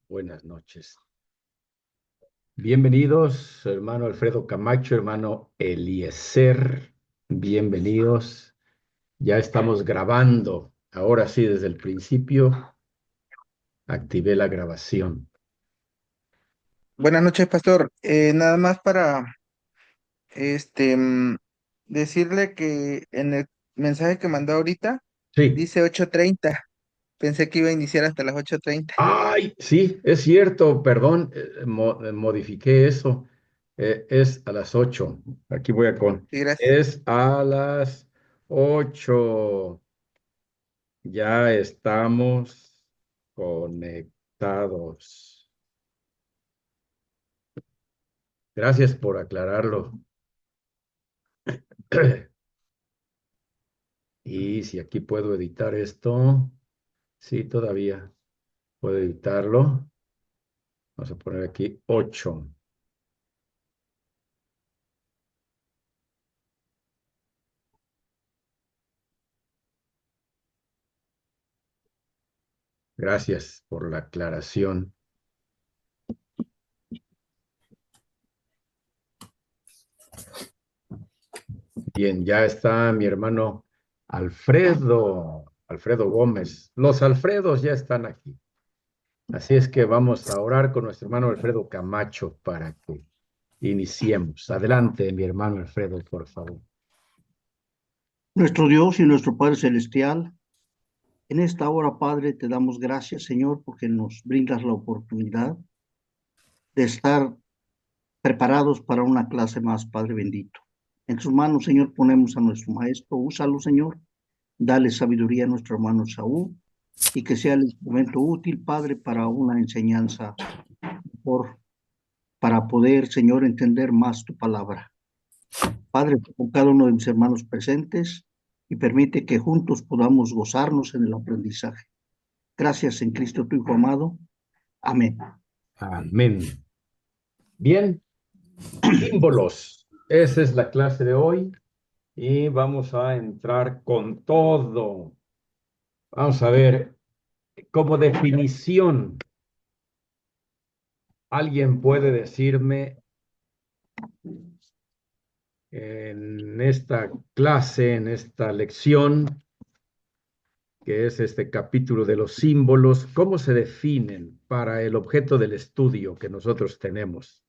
Buenas noches. Bienvenidos, hermano Alfredo Camacho, hermano Eliezer. Bienvenidos. Ya estamos grabando. Ahora sí, desde el principio activé la grabación. Buenas noches, pastor. Nada más para este mm, decirle que en el mensaje que mandó ahorita Sí. dice 8:30. Pensé que iba a iniciar hasta las 8:30. Ay, sí, es cierto, perdón, modifiqué eso. Es a las 8. Aquí voy a con. Sí, gracias. Es a las 8. Ya estamos conectados. Gracias por aclararlo. Y si aquí puedo editar esto, sí, todavía puedo editarlo. Vamos a poner aquí 8. Gracias por la aclaración. Bien, ya está mi hermano Alfredo Gómez. Los Alfredos ya están aquí. Así es que vamos a orar con nuestro hermano Alfredo Camacho para que iniciemos. Adelante, mi hermano Alfredo, por favor. Nuestro Dios y nuestro Padre Celestial, en esta hora, Padre, te damos gracias, Señor, porque nos brindas la oportunidad de estar preparados para una clase más, Padre bendito. En tus manos, Señor, ponemos a nuestro maestro. Úsalo, Señor. Dale sabiduría a nuestro hermano Saúl y que sea el instrumento útil, Padre, para una enseñanza mejor, para poder, Señor, entender más tu palabra. Padre, con cada uno de mis hermanos presentes y permite que juntos podamos gozarnos en el aprendizaje. Gracias en Cristo tu Hijo amado. Amén. Amén. Bien, símbolos. Esa es la clase de hoy y vamos a entrar con todo. Vamos a ver, como definición, ¿alguien puede decirme en esta clase, en esta lección, que es este capítulo de los símbolos, cómo se definen para el objeto del estudio que nosotros tenemos?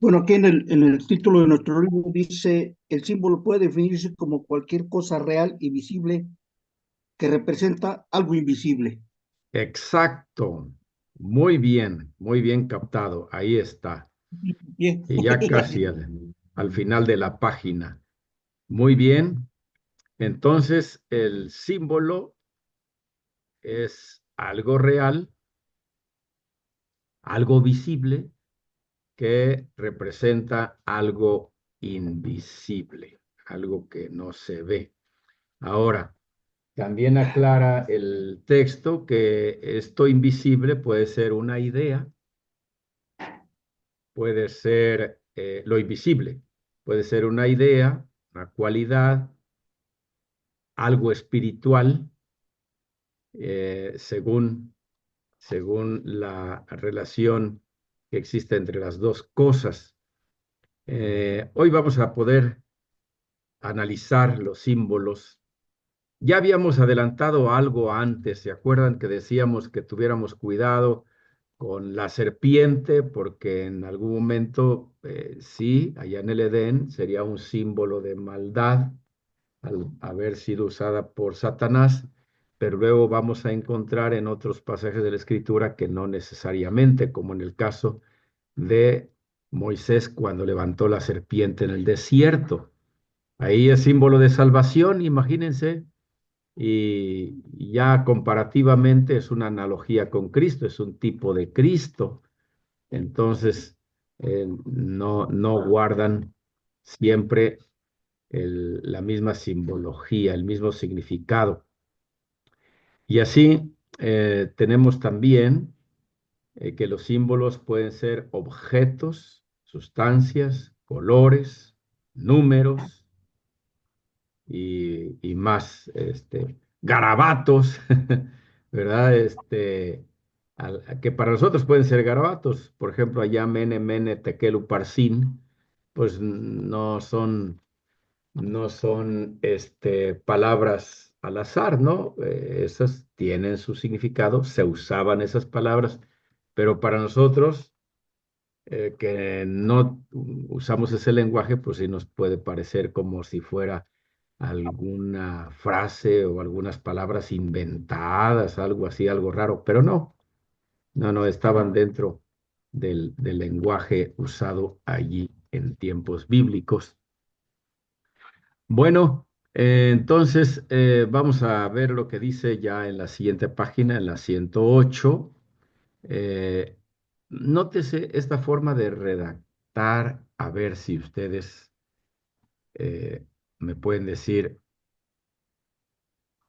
Bueno, aquí en el título de nuestro libro dice, el símbolo puede definirse como cualquier cosa real y visible que representa algo invisible. Exacto. Muy bien captado. Ahí está. Bien. Y ya casi al final de la página. Muy bien. Entonces, el símbolo es algo real, algo visible, que representa algo invisible, algo que no se ve. Ahora, también aclara el texto que esto invisible puede ser una idea, puede ser lo invisible, puede ser una idea, una cualidad, algo espiritual, según la relación que existe entre las dos cosas. Hoy vamos a poder analizar los símbolos. Ya habíamos adelantado algo antes, ¿se acuerdan que decíamos que tuviéramos cuidado con la serpiente? Porque en algún momento, sí, allá en el Edén sería un símbolo de maldad al haber sido usada por Satanás, pero luego vamos a encontrar en otros pasajes de la Escritura que no necesariamente, como en el caso de Moisés cuando levantó la serpiente en el desierto. Ahí es símbolo de salvación, imagínense, y ya comparativamente es una analogía con Cristo, es un tipo de Cristo. Entonces, no guardan siempre la misma simbología, el mismo significado. Y así tenemos también que los símbolos pueden ser objetos, sustancias, colores, números y más, garabatos, ¿verdad? Que para nosotros pueden ser garabatos. Por ejemplo, allá mene, mene, tekel, uparsin, pues no son palabras al azar, ¿no? Esas tienen su significado, se usaban esas palabras, pero para nosotros, que no usamos ese lenguaje, pues sí nos puede parecer como si fuera alguna frase o algunas palabras inventadas, algo así, algo raro, pero no, no, no, estaban dentro del lenguaje usado allí en tiempos bíblicos. Bueno, entonces vamos a ver lo que dice ya en la siguiente página, en la 108. Eh, Nótese esta forma de redactar, a ver si ustedes me pueden decir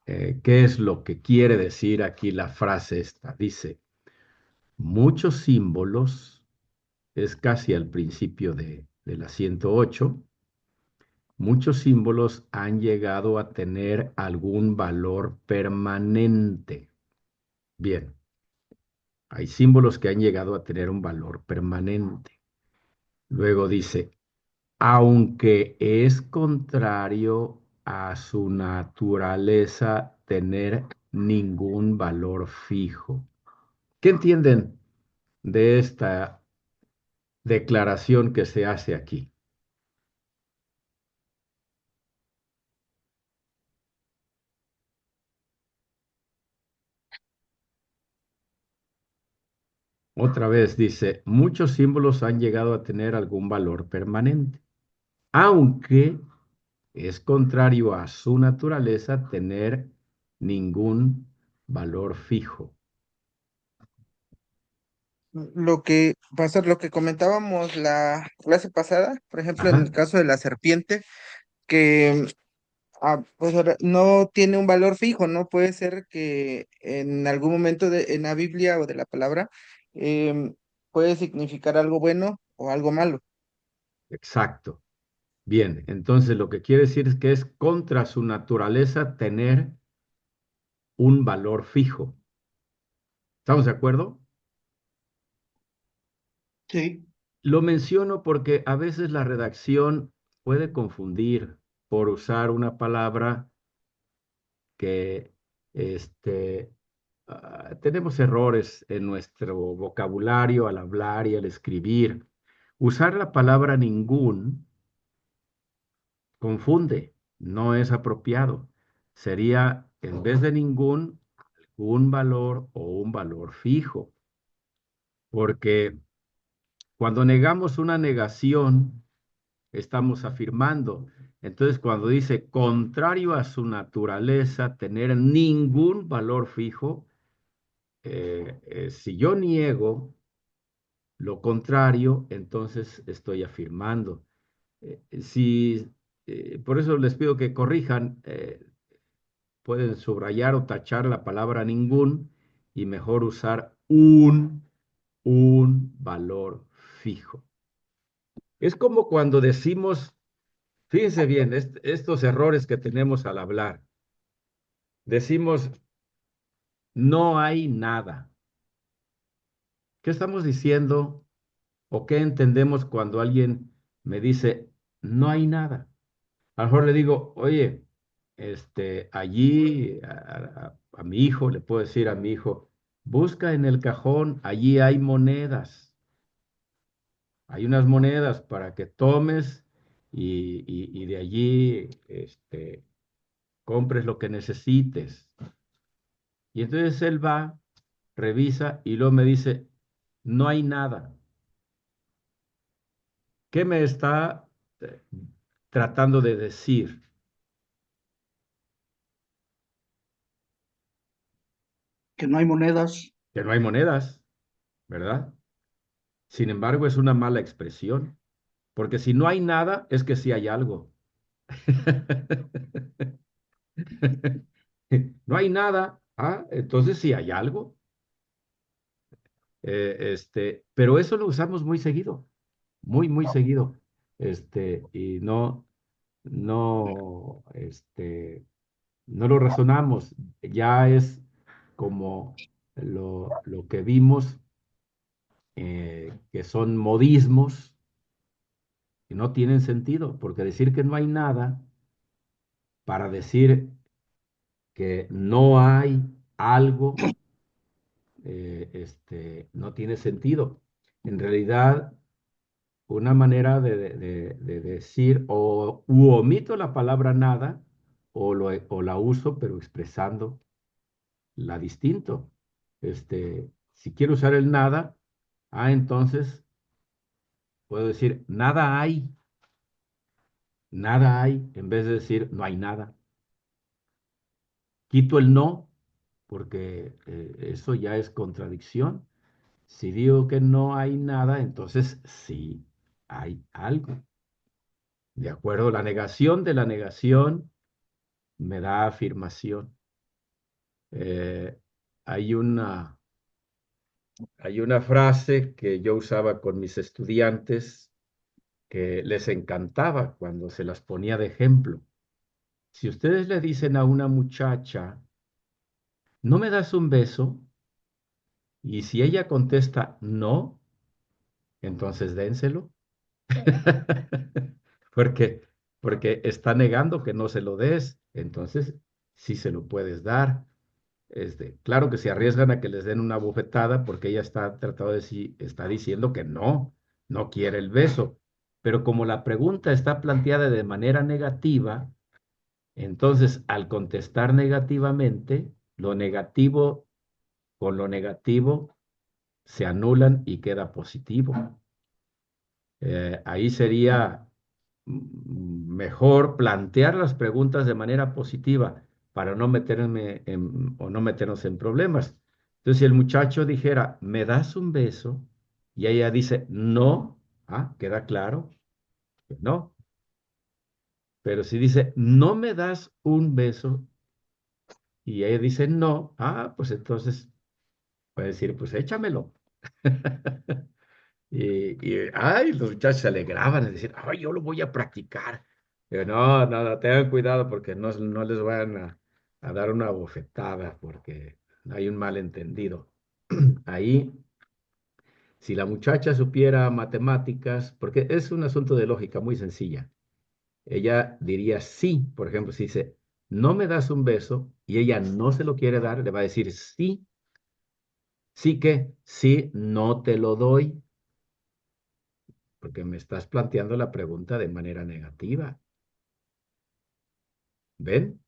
qué es lo que quiere decir aquí la frase esta. Dice, muchos símbolos, es casi al principio de la 108. Muchos símbolos han llegado a tener algún valor permanente. Bien, hay símbolos que han llegado a tener un valor permanente. Luego dice, aunque es contrario a su naturaleza tener ningún valor fijo. ¿Qué entienden de esta declaración que se hace aquí? Otra vez dice, muchos símbolos han llegado a tener algún valor permanente, aunque es contrario a su naturaleza tener ningún valor fijo. Pastor, lo que comentábamos la clase pasada, por ejemplo, en el Ajá, caso de la serpiente, que pues no tiene un valor fijo, ¿no? Puede ser que en algún momento en la Biblia o de la palabra puede significar algo bueno o algo malo. exacto. Bien, entonces lo que quiere decir es que es contra su naturaleza tener un valor fijo. ¿Estamos de acuerdo? Sí, Lo menciono porque a veces la redacción puede confundir por usar una palabra que tenemos errores en nuestro vocabulario al hablar y al escribir. Usar la palabra ningún confunde, no es apropiado. Sería, en vez de ningún, un valor o un valor fijo, porque cuando negamos una negación, estamos afirmando. Entonces, cuando dice contrario a su naturaleza, tener ningún valor fijo, si yo niego lo contrario, entonces estoy afirmando. Si, por eso les pido que corrijan, pueden subrayar o tachar la palabra ningún y mejor usar un valor fijo. Es como cuando decimos, fíjense bien, estos errores que tenemos al hablar. Decimos, no hay nada. ¿Qué estamos diciendo o qué entendemos cuando alguien me dice, no hay nada? A lo mejor le digo, oye, allí a mi hijo, le puedo decir a mi hijo, busca en el cajón, allí hay monedas. Hay unas monedas para que tomes y de allí compres lo que necesites. Y entonces él va, revisa y luego me dice, no hay nada. ¿Qué me está eh, tratando de decir? que no hay monedas. Que no hay monedas, ¿verdad? Sin embargo, es una mala expresión, porque si no hay nada, es que sí hay algo. No hay nada, entonces sí hay algo. Pero eso lo usamos muy seguido, muy, muy seguido. Y no, no lo razonamos. Ya es como lo que vimos, que son modismos que no tienen sentido, porque decir que no hay nada para decir que no hay algo, no tiene sentido. En realidad, una manera de decir u omito la palabra nada o la uso, pero expresando la distinto. Si quiero usar el nada, entonces puedo decir nada hay, en vez de decir no hay nada. Quito el no, porque eso ya es contradicción. Si digo que no hay nada, entonces sí hay algo. ¿De acuerdo? La negación de la negación me da afirmación. Eh, hay una, hay una frase que yo usaba con mis estudiantes que les encantaba cuando se las ponía de ejemplo. Si ustedes le dicen a una muchacha, ¿no me das un beso? Y si ella contesta no, entonces dénselo. Porque, porque está negando que no se lo des, entonces sí se lo puedes dar. Claro que se arriesgan a que les den una bofetada porque ella está tratando de está diciendo que no quiere el beso. Pero como la pregunta está planteada de manera negativa, entonces al contestar negativamente, lo negativo con lo negativo se anulan y queda positivo. Ahí sería mejor plantear las preguntas de manera positiva para no o no meternos en problemas. Entonces, si el muchacho dijera, ¿me das un beso? Y ella dice, no, queda claro que no. Pero si dice, no me das un beso, y ella dice, no, pues entonces puede decir, pues échamelo. Los muchachos se alegraban y decían, ay, yo lo voy a practicar. Pero no, tengan cuidado porque no les vayan a dar una bofetada porque hay un malentendido. Ahí, si la muchacha supiera matemáticas, porque es un asunto de lógica muy sencilla, ella diría sí, por ejemplo, si dice, no me das un beso y ella no se lo quiere dar, le va a decir sí, sí que, sí, no te lo doy, porque me estás planteando la pregunta de manera negativa. ¿Ven?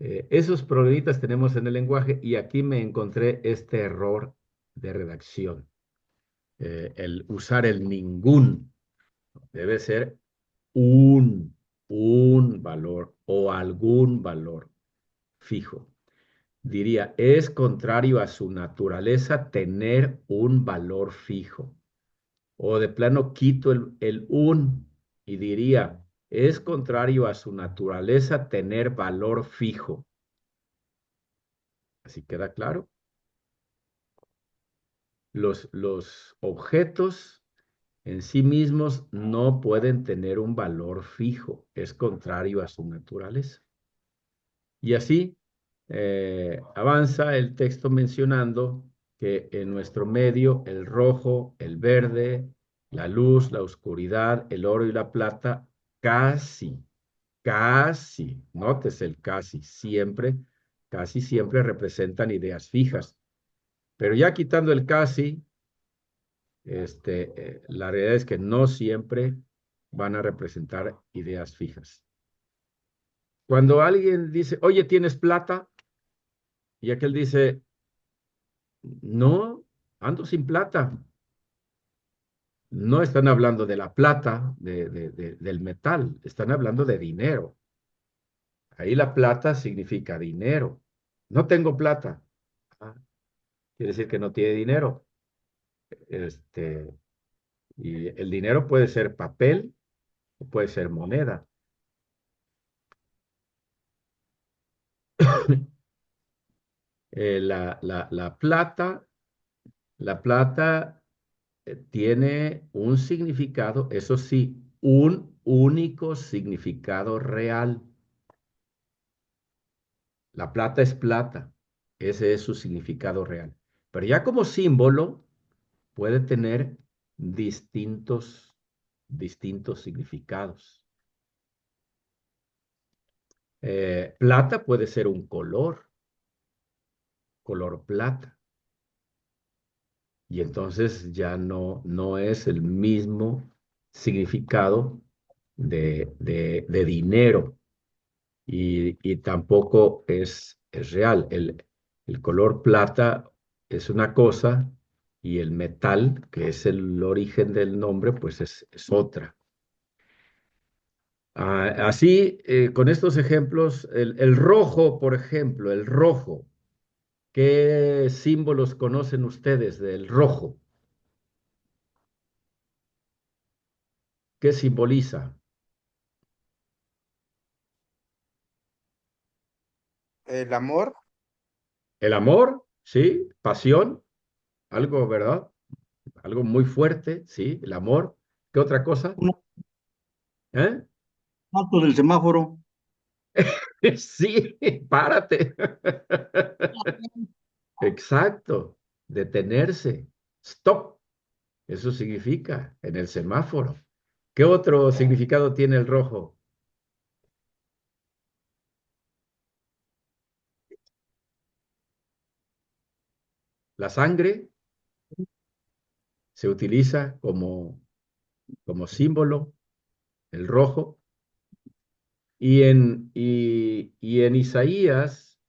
Esos problemitas tenemos en el lenguaje y aquí me encontré este error de redacción. El usar el ningún debe ser un, un valor o algún valor fijo. Diría, es contrario a su naturaleza tener un valor fijo. O de plano quito el un y diría, es contrario a su naturaleza tener valor fijo. Así queda claro. Los objetos en sí mismos no pueden tener un valor fijo, es contrario a su naturaleza. Y así avanza el texto mencionando que en nuestro medio el rojo, el verde, la luz, la oscuridad, el oro y la plata casi, nótese el casi siempre representan ideas fijas. Pero ya quitando el casi, la realidad es que no siempre van a representar ideas fijas. Cuando alguien dice, oye, ¿tienes plata? Y aquel dice, no, ando sin plata. No están hablando de la plata, del metal, están hablando de dinero. Ahí la plata significa dinero. No tengo plata. Ah, quiere decir que no tiene dinero. Este, y el dinero puede ser papel o puede ser moneda. La plata La plata tiene un significado, eso sí, un único significado real. La plata es plata, ese es su significado real. Pero ya como símbolo puede tener distintos significados. Plata puede ser un color plata, y entonces ya no es el mismo significado de dinero, y tampoco es real. El color plata es una cosa y el metal, que es el origen del nombre, pues es otra. Así, con estos ejemplos, el rojo, por ejemplo, el rojo, ¿qué símbolos conocen ustedes del rojo? ¿Qué simboliza? El amor, El amor, ¿sí? Pasión, algo, ¿verdad? Algo muy fuerte, ¿sí? El amor. ¿Qué otra cosa? Un ¿Eh? alto del semáforo. Sí, párate. Exacto, detenerse. Stop. Eso significa en el semáforo. ¿Qué otro significado tiene el rojo? La sangre se utiliza como símbolo, el rojo. Y en Isaías,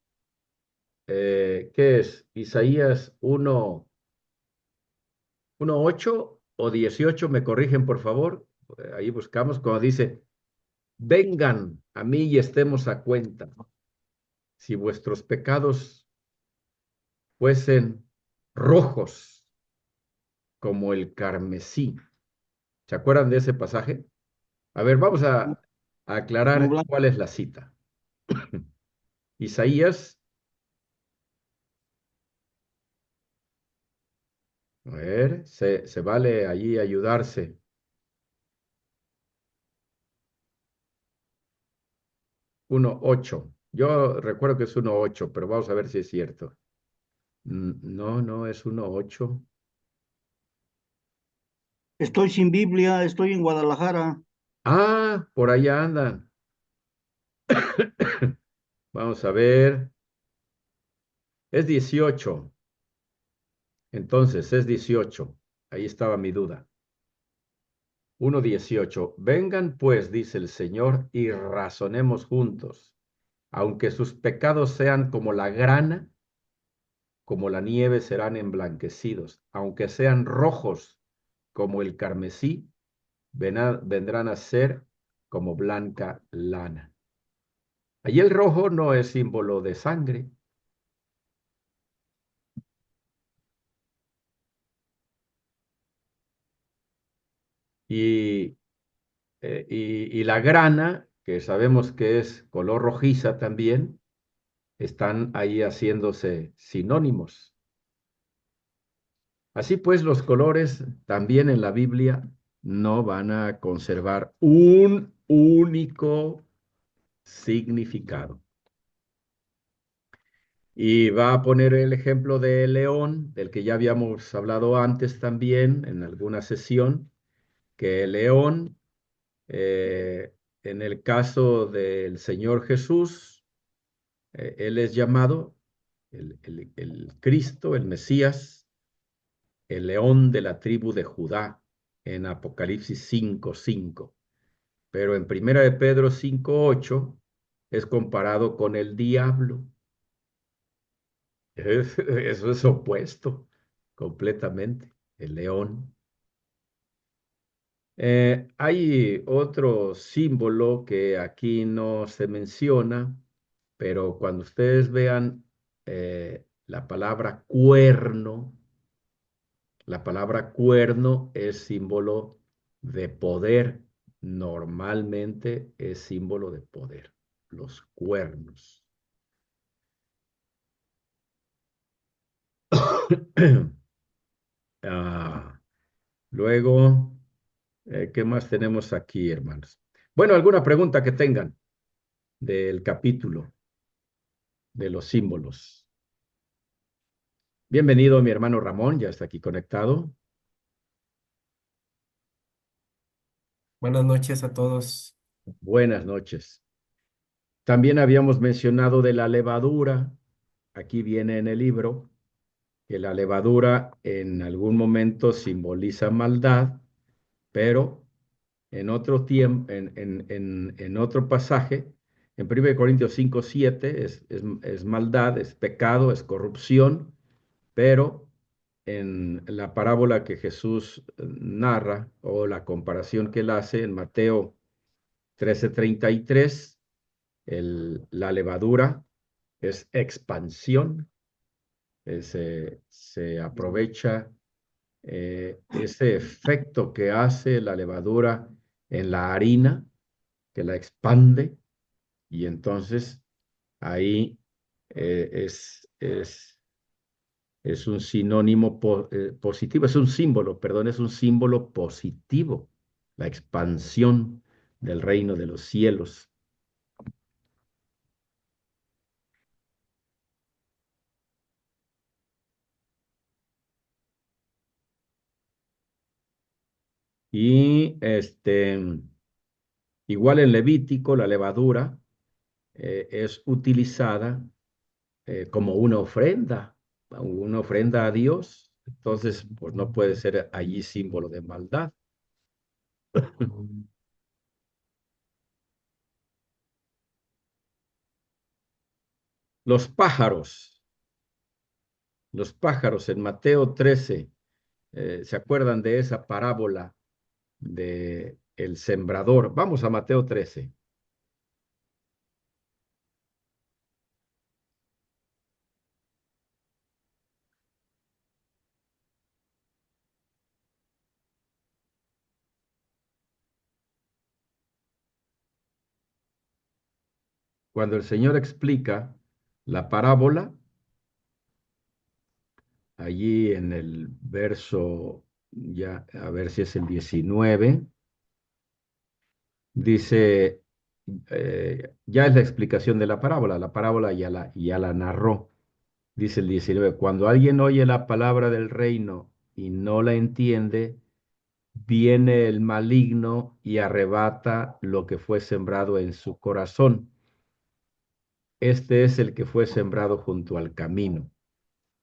¿qué es? Isaías 1:8 o 18, me corrigen por favor. Ahí buscamos cuando dice, vengan a mí y estemos a cuenta. Si vuestros pecados fuesen rojos como el carmesí. ¿Se acuerdan de ese pasaje? A ver, vamos a Como aclarar blanco. cuál es la cita. Isaías, a ver, se vale allí ayudarse. 1:8. Yo recuerdo que es 1:8, pero vamos a ver si es cierto. No, no es 1:8. Estoy sin Biblia, estoy en Guadalajara. Ah, por allá andan. Vamos a ver. Es 18. Entonces, es 18. Ahí estaba mi duda. 1:18. Vengan pues, dice el Señor, y razonemos juntos. Aunque sus pecados sean como la grana, como la nieve serán emblanquecidos. Aunque sean rojos como el carmesí, vendrán a ser como blanca lana. Allí el rojo no es símbolo de sangre. Y, y la grana, que sabemos que es color rojiza también, están ahí haciéndose sinónimos. Así pues, los colores también en la Biblia no van a conservar un único significado. Y va a poner el ejemplo de león, del que ya habíamos hablado antes también en alguna sesión, que el león, eh, en el caso del Señor Jesús, él es llamado el Cristo, el Mesías, el león de la tribu de Judá, en Apocalipsis 5:5. Pero en Primera de Pedro 5:8 es comparado con el diablo. Eso es opuesto completamente, el león. Hay otro símbolo que aquí no se menciona, pero cuando ustedes vean la palabra cuerno, la palabra cuerno es símbolo de poder. Normalmente es símbolo de poder, los cuernos. Ah, luego, ¿qué más tenemos aquí, hermanos? Bueno, ¿alguna pregunta que tengan del capítulo de los símbolos? Bienvenido, mi hermano Ramón, ya está aquí conectado. Buenas noches a todos. Buenas noches. También habíamos mencionado de la levadura. Aquí viene en el libro que la levadura en algún momento simboliza maldad, pero en otro tiempo, en otro pasaje, en 1 Corintios 5:7 es maldad, es pecado, es corrupción, pero en la parábola que Jesús narra o la comparación que él hace en Mateo 13:33, la levadura es expansión, se aprovecha ese efecto que hace la levadura en la harina, que la expande, y entonces ahí es un sinónimo positivo, es un símbolo, perdón, es un símbolo positivo, la expansión del reino de los cielos. Y igual en Levítico, la levadura es utilizada como una ofrenda a Dios. Entonces, pues no puede ser allí símbolo de maldad. Los pájaros, los pájaros en Mateo 13, ¿se acuerdan de esa parábola de el sembrador? Vamos a Mateo 13. Cuando el Señor explica la parábola, allí en el verso, ya a ver si es el 19, dice, ya es la explicación de la parábola ya la narró, dice el 19, cuando alguien oye la palabra del reino y no la entiende, viene el maligno y arrebata lo que fue sembrado en su corazón. Este es el que fue sembrado junto al camino.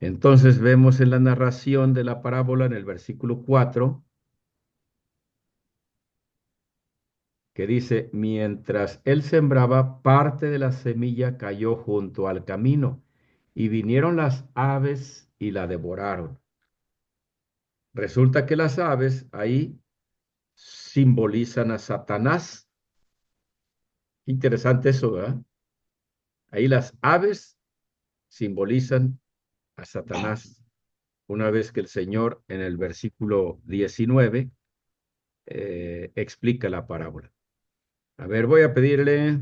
Entonces vemos en la narración de la parábola en el versículo 4 que dice, mientras él sembraba, parte de la semilla cayó junto al camino y vinieron las aves y la devoraron. Resulta que las aves ahí simbolizan a Satanás. Interesante eso, ¿verdad? Ahí las aves simbolizan a Satanás. Una vez que el Señor en el versículo 19 explica la parábola. A ver, voy a pedirle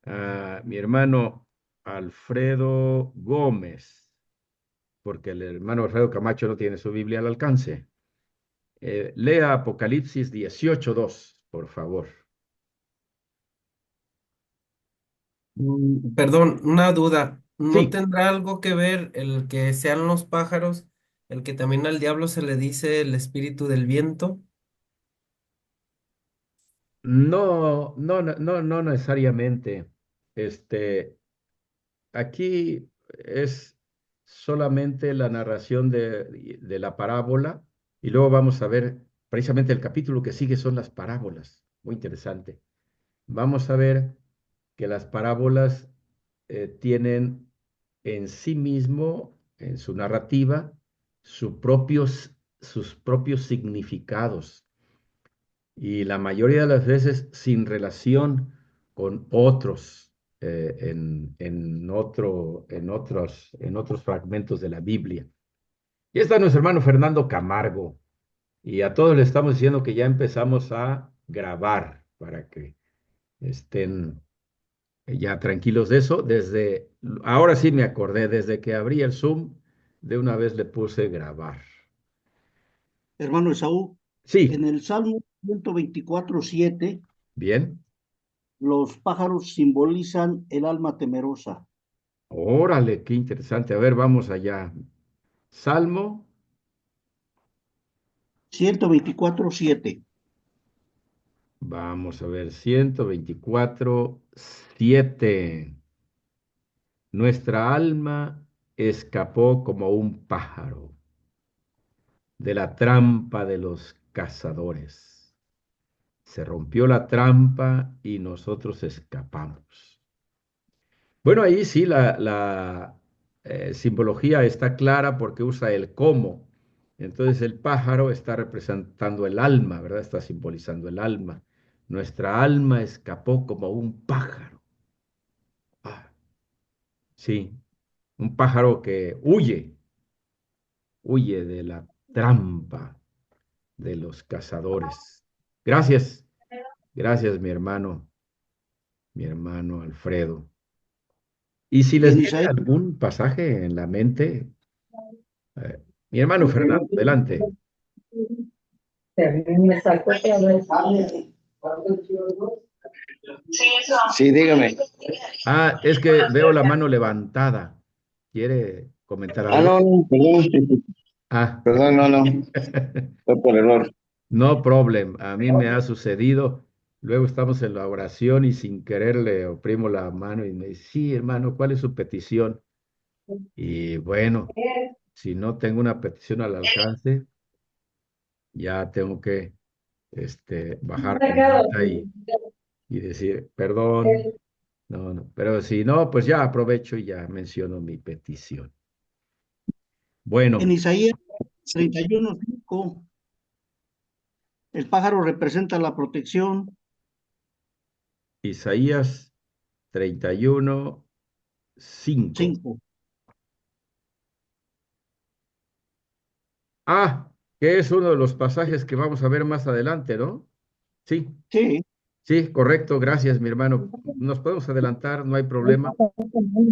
a mi hermano Alfredo Gómez, porque el hermano Alfredo Camacho no tiene su Biblia al alcance. Lea Apocalipsis 18:2, por favor. Perdón, una duda. ¿No Sí, tendrá algo que ver el que sean los pájaros, el que también al diablo se le dice el espíritu del viento? no necesariamente. Este, Aquí es solamente la narración de la parábola y luego vamos a ver precisamente el capítulo que sigue son las parábolas. Muy interesante. Vamos a ver que las parábolas tienen en sí mismo, en su narrativa, sus propios significados y la mayoría de las veces sin relación con otros en otros fragmentos de la Biblia. Y está nuestro hermano Fernando Camargo y a todos le estamos diciendo que ya empezamos a grabar para que estén ya tranquilos de eso. Ahora sí me acordé, desde que abrí el Zoom, de una vez le puse grabar. hermano Esaú, Sí, en el Salmo 124:7, bien. los pájaros simbolizan el alma temerosa. Órale, qué interesante. A ver, vamos allá. Salmo, 124:7. vamos a ver, 124:7. Nuestra alma escapó como un pájaro de la trampa de los cazadores. Se rompió la trampa y nosotros escapamos. Bueno, ahí sí la simbología está clara porque usa el cómo. Entonces el pájaro está representando el alma, ¿verdad? Está simbolizando el alma. Nuestra alma escapó como un pájaro. Ah, sí, un pájaro que huye de la trampa de los cazadores. Gracias, gracias, mi hermano Alfredo. Y si Y les en viene Isaías, algún pasaje en la mente, mi hermano Fernando, adelante. Sí, dígame. Ah, es que veo la mano levantada. ¿Quiere comentar Ah, algo? no, no, perdón. Ah, Perdón, no, no. Fue por error. no problem. A mí me ha sucedido. Luego estamos en la oración y sin querer le oprimo la mano y me dice, sí, hermano, ¿cuál es su petición? Y bueno, si no tengo una petición al alcance, ya tengo que bajar la manita y decir, perdón, no, no. Pero si no, pues ya aprovecho y ya menciono mi petición. en Bueno, Isaías 31:5, el pájaro representa la protección. Isaías 31:5. 5. Ah, que es uno de los pasajes que vamos a ver más adelante, ¿no? Sí, Sí, sí, correcto, gracias, mi hermano. Nos podemos adelantar, no hay problema.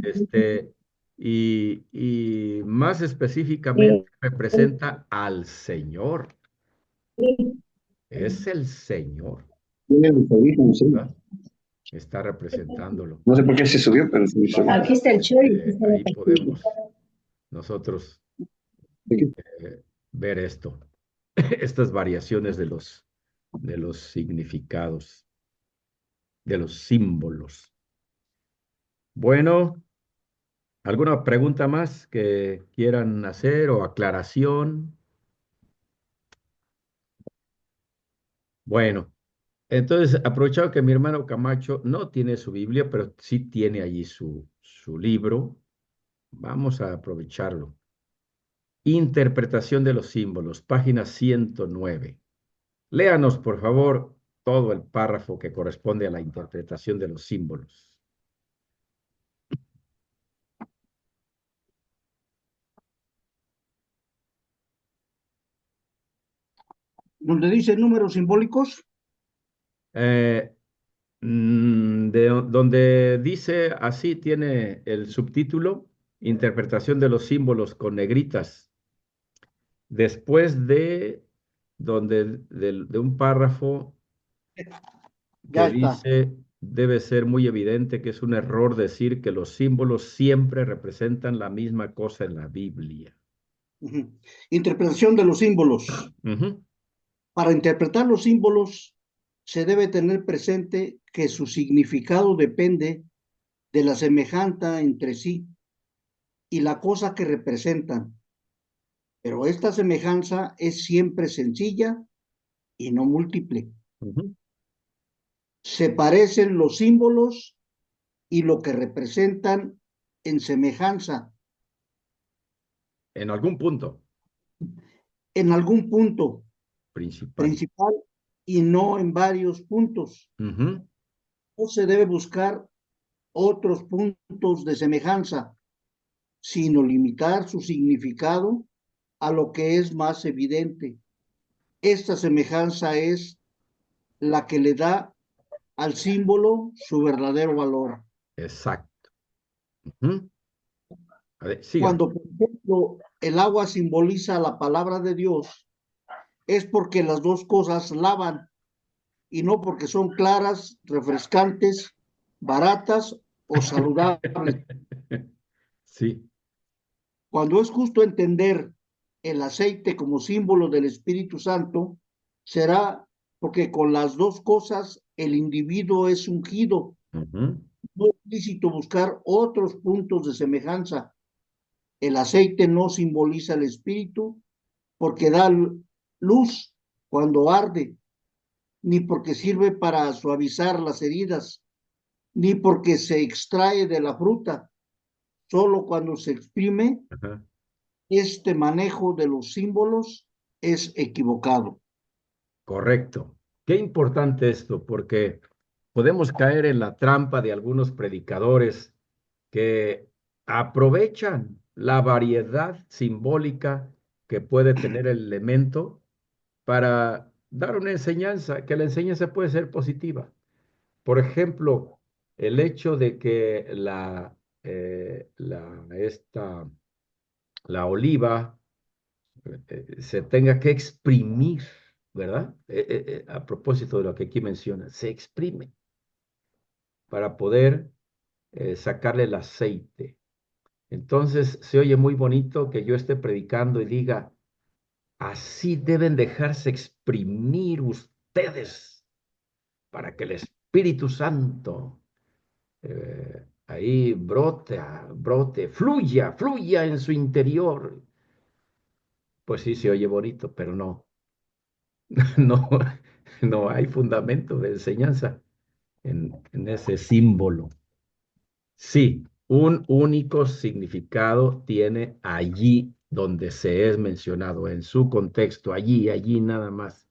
Este, y más específicamente representa al Señor. Es el Señor, Tiene los audífonos, sí. ¿verdad? Está representándolo. No sé por qué se subió, pero se subió. Aquí está el show y aquí está la Ahí podemos nosotros Aquí. ver esto, estas variaciones de los significados, de los símbolos. Bueno, ¿alguna pregunta más que quieran hacer o aclaración? Bueno, entonces, aprovechado que mi hermano Camacho no tiene su Biblia, pero sí tiene allí su libro, vamos a aprovecharlo. Interpretación de los símbolos, página 109. Léanos, por favor, todo el párrafo que corresponde a la interpretación de los símbolos. donde dice números simbólicos. Eh, donde dice así, tiene el subtítulo, Interpretación de los símbolos con negritas. Después de un párrafo Ya que está. dice, debe ser muy evidente que es un error decir que los símbolos siempre representan la misma cosa en la Biblia. Ujú. Interpretación de los símbolos. Ujú. Para interpretar los símbolos se debe tener presente que su significado depende de la semejanza entre sí y la cosa que representan, pero esta semejanza es siempre sencilla y no múltiple. Ujú. Se parecen los símbolos y lo que representan en semejanza, En algún punto en algún punto principal. principal y no en varios puntos. Ujú. No se debe buscar otros puntos de semejanza, sino limitar su significado a lo que es más evidente. Esta semejanza es la que le da al símbolo su verdadero valor. Exacto. Ujú. A ver, siga. Cuando, por ejemplo, el agua simboliza la palabra de Dios, es porque las dos cosas lavan y no porque son claras, refrescantes, baratas o saludables. Sí, Cuando es justo entender el aceite como símbolo del Espíritu Santo, será porque con las dos cosas el individuo es ungido. ujú, No es lícito buscar otros puntos de semejanza. El aceite no simboliza el Espíritu porque da luz cuando arde, ni porque sirve para suavizar las heridas, ni porque se extrae de la fruta. Solo cuando se exprime, ajá. este manejo de los símbolos es equivocado. Correcto. Qué importante esto, porque podemos caer en la trampa de algunos predicadores que aprovechan la variedad simbólica que puede tener el elemento para dar una enseñanza, que la enseñanza puede ser positiva. Por ejemplo, el hecho de que la oliva se tenga que exprimir, ¿verdad? A propósito de lo que aquí menciona, se exprime para poder sacarle el aceite. Entonces se oye muy bonito que yo esté predicando y diga, así deben dejarse exprimir ustedes para que el Espíritu Santo ahí brote, fluya en su interior. Pues sí, se oye bonito, pero no, no, no hay fundamento de enseñanza en ese símbolo. Sí, un único significado tiene allí donde se es mencionado, en su contexto, allí nada más.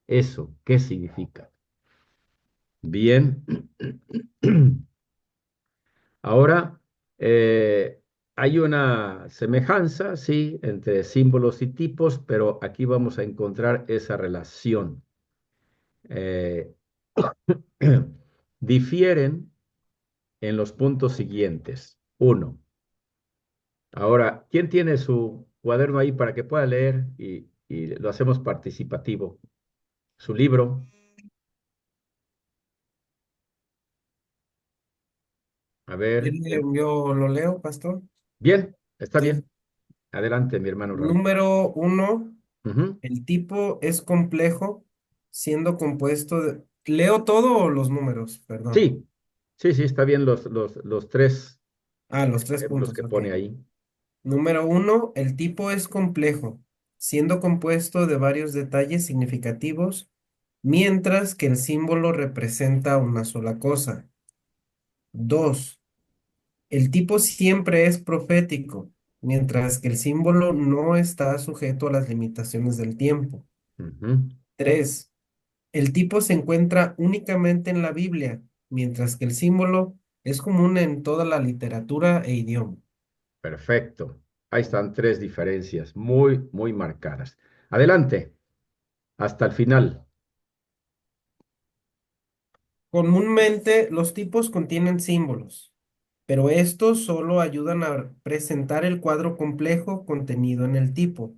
Eso, ¿qué significa? Bien. Ahora, hay una semejanza, sí, entre símbolos y tipos, pero aquí vamos a encontrar esa relación. Eh, difieren en los puntos siguientes. Uno, ahora, ¿quién tiene su cuaderno ahí para que pueda leer y lo hacemos participativo? Su libro. A ver. Yo lo leo, pastor. Bien, está Sí. bien. Adelante, mi hermano Raúl. Número uno, Ujú. el tipo es complejo, siendo compuesto de... ¿Leo todo o los números? Perdón. Sí, sí, está bien los tres Ah, los tres ejemplos puntos, que ok. pone ahí. Número uno, el tipo es complejo, siendo compuesto de varios detalles significativos, mientras que el símbolo representa una sola cosa. Dos, el tipo siempre es profético, mientras que el símbolo no está sujeto a las limitaciones del tiempo. Ujú. Tres, el tipo se encuentra únicamente en la Biblia, mientras que el símbolo es común en toda la literatura e idioma. Perfecto. Ahí están tres diferencias muy, muy marcadas. Adelante, hasta el final. Comúnmente los tipos contienen símbolos, pero estos solo ayudan a presentar el cuadro complejo contenido en el tipo.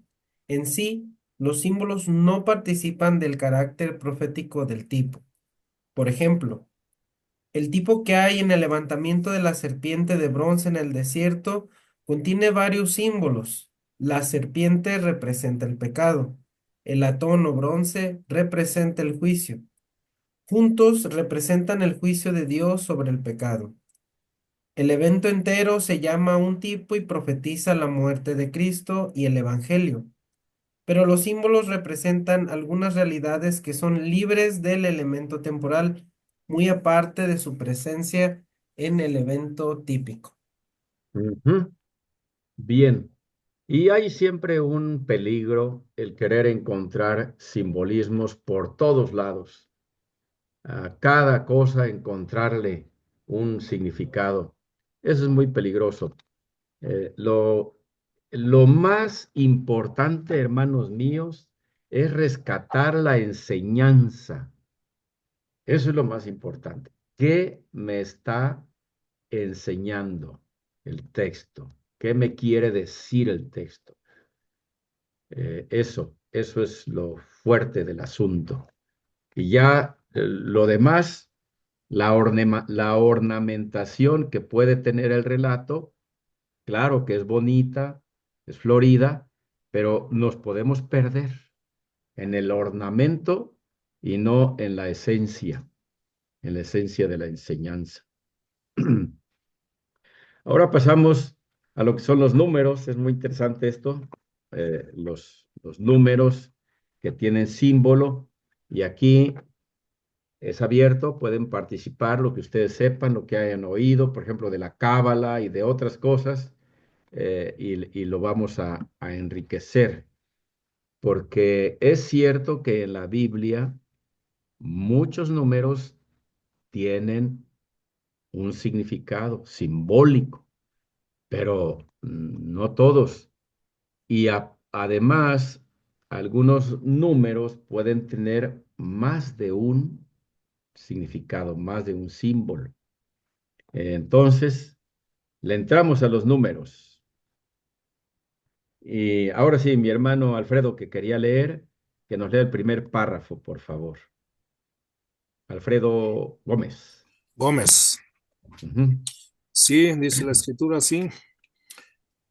En sí, los símbolos no participan del carácter profético del tipo. Por ejemplo, el tipo que hay en el levantamiento de la serpiente de bronce en el desierto contiene varios símbolos. La serpiente representa el pecado. El latón o bronce representa el juicio. Juntos representan el juicio de Dios sobre el pecado. El evento entero se llama un tipo y profetiza la muerte de Cristo y el Evangelio, pero los símbolos representan algunas realidades que son libres del elemento temporal, muy aparte de su presencia en el evento típico. Ujú. Bien. Y hay siempre un peligro el querer encontrar simbolismos por todos lados. A cada cosa encontrarle un significado. Eso es muy peligroso. Eh, lo, lo más importante, hermanos míos, es rescatar la enseñanza. Eso es lo más importante. ¿Qué me está enseñando el texto? ¿Qué me quiere decir el texto? eso es lo fuerte del asunto. Y ya lo demás, la ornamentación que puede tener el relato, claro que es bonita, es florida, pero nos podemos perder en el ornamento y no en la esencia de la enseñanza. Ahora pasamos a lo que son los números. Es muy interesante esto, los números que tienen símbolo. Y aquí es abierto, pueden participar lo que ustedes sepan, lo que hayan oído, por ejemplo, de la cábala y de otras cosas, y lo vamos a enriquecer, porque es cierto que en la Biblia muchos números tienen un significado simbólico, pero no todos. Y además, algunos números pueden tener más de un significado, más de un símbolo. Entonces, le entramos a los números. Y ahora sí, mi hermano Alfredo, que quería leer, que nos lea el primer párrafo, por favor. Alfredo Gómez. Gómez. Ujú. Sí, dice la escritura así.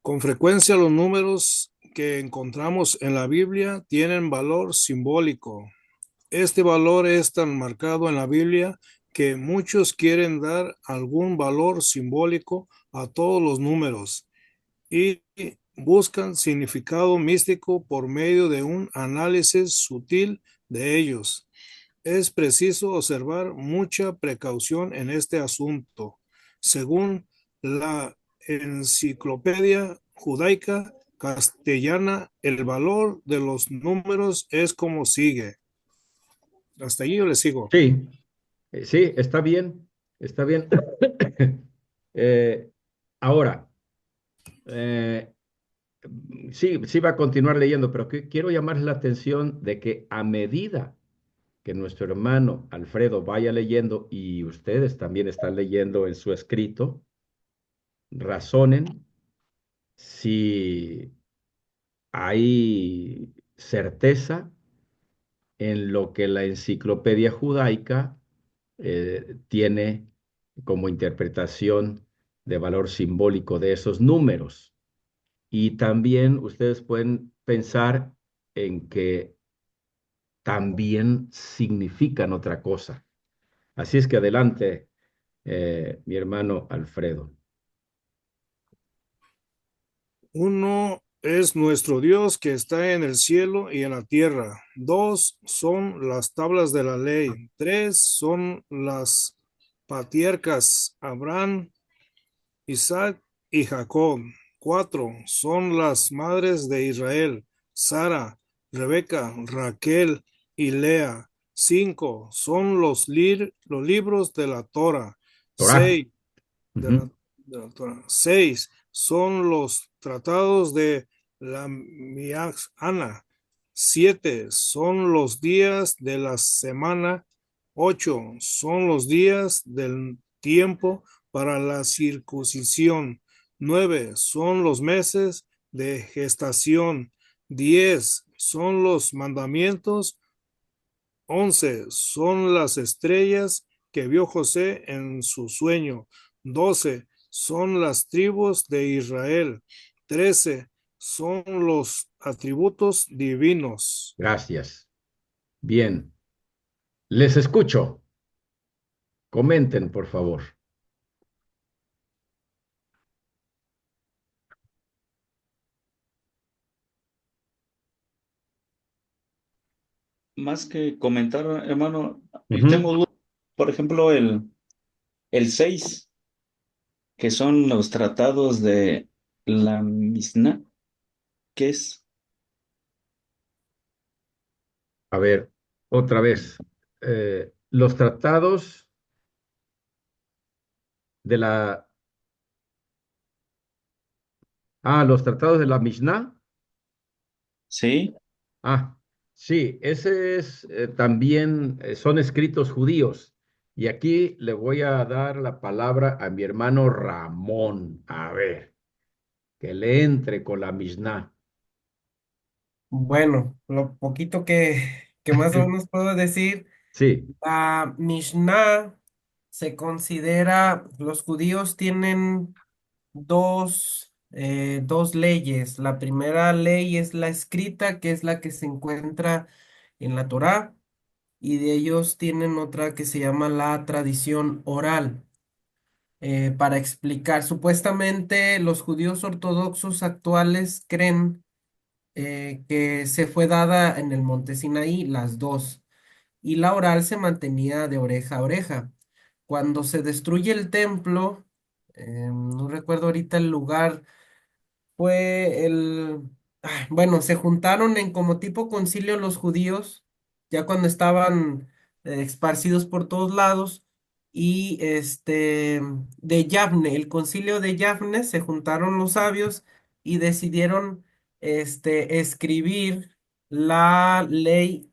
Con frecuencia los números que encontramos en la Biblia tienen valor simbólico. Este valor es tan marcado en la Biblia que muchos quieren dar algún valor simbólico a todos los números y buscan significado místico por medio de un análisis sutil de ellos. Es preciso observar mucha precaución en este asunto. Según la Enciclopedia Judaica Castellana, el valor de los números es como sigue. Hasta allí yo le sigo. Sí, sí, está bien, está bien. Eh, ahora, eh, sí, sí va a continuar leyendo, pero quiero llamarles la atención de que a medida que nuestro hermano Alfredo vaya leyendo y ustedes también están leyendo en su escrito, razonen si hay certeza en lo que la enciclopedia judaica tiene como interpretación de valor simbólico de esos números. Y también ustedes pueden pensar en que también significan otra cosa. Así es que adelante, mi hermano Alfredo. Uno es nuestro Dios que está en el cielo y en la tierra. Dos son las tablas de la ley. Tres son las patriarcas Abraham, Isaac y Jacob. Cuatro son las madres de Israel, Sara, Rebeca, Raquel y Lea. Cinco son los libros de la Torah. Torah. Seis de Ujú. de la Torah. Seis son los tratados de la Miaxana. Siete son los días de la semana. Ocho son los días del tiempo para la circuncisión. Nueve son los meses de gestación. 10 son los mandamientos. 11 son las estrellas que vio José en su sueño. 12 son las tribus de Israel. 13 son los atributos divinos. Gracias. Bien. Les escucho. Comenten, por favor. Más que comentar, hermano, yo Ujú. tengo dudas, por ejemplo, el 6 que son los tratados de la Mishnah, ¿qué es? A ver, otra vez. Los tratados de la... Ah, los tratados de la Mishnah. Sí, Ah, sí, ese es también, son escritos judíos. Y aquí le voy a dar la palabra a mi hermano Ramón. A ver, que le entre con la Mishnah. Bueno, lo poquito que más o menos puedo decir, Sí. la Mishnah se considera, los judíos tienen dos leyes. La primera ley es la escrita, que es la que se encuentra en la Torá, y de ellos tienen otra que se llama la tradición oral. Para explicar, supuestamente los judíos ortodoxos actuales creen que se fue dada en el monte Sinaí, las dos, y la oral se mantenía de oreja a oreja. Cuando se destruye el templo, no recuerdo ahorita el lugar, fue bueno, se juntaron en como tipo concilio los judíos, ya cuando estaban esparcidos por todos lados, y de Yavne, el concilio de Yavne, se juntaron los sabios y decidieron escribir la ley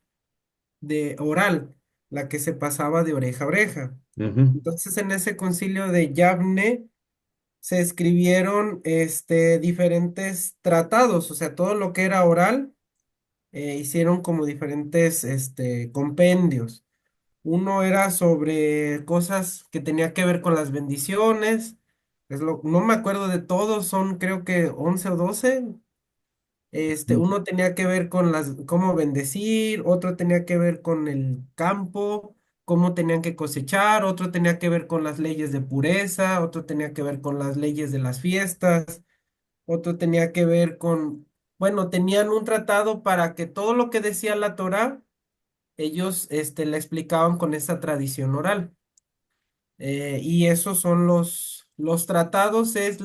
de oral, la que se pasaba de oreja a oreja. Ujú, Entonces, en ese concilio de Yavne, se escribieron diferentes tratados, o sea, todo lo que era oral, hicieron como diferentes compendios. Uno era sobre cosas que tenía que ver con las bendiciones, no me acuerdo de todos, son creo que 11 o 12. ujú, Uno tenía que ver con cómo bendecir, otro tenía que ver con el campo, cómo tenían que cosechar, otro tenía que ver con las leyes de pureza, otro tenía que ver con las leyes de las fiestas, otro tenía que ver bueno, tenían un tratado para que todo lo que decía la Torá, ellos, le explicaban con esa tradición oral. Y esos son los tratados, es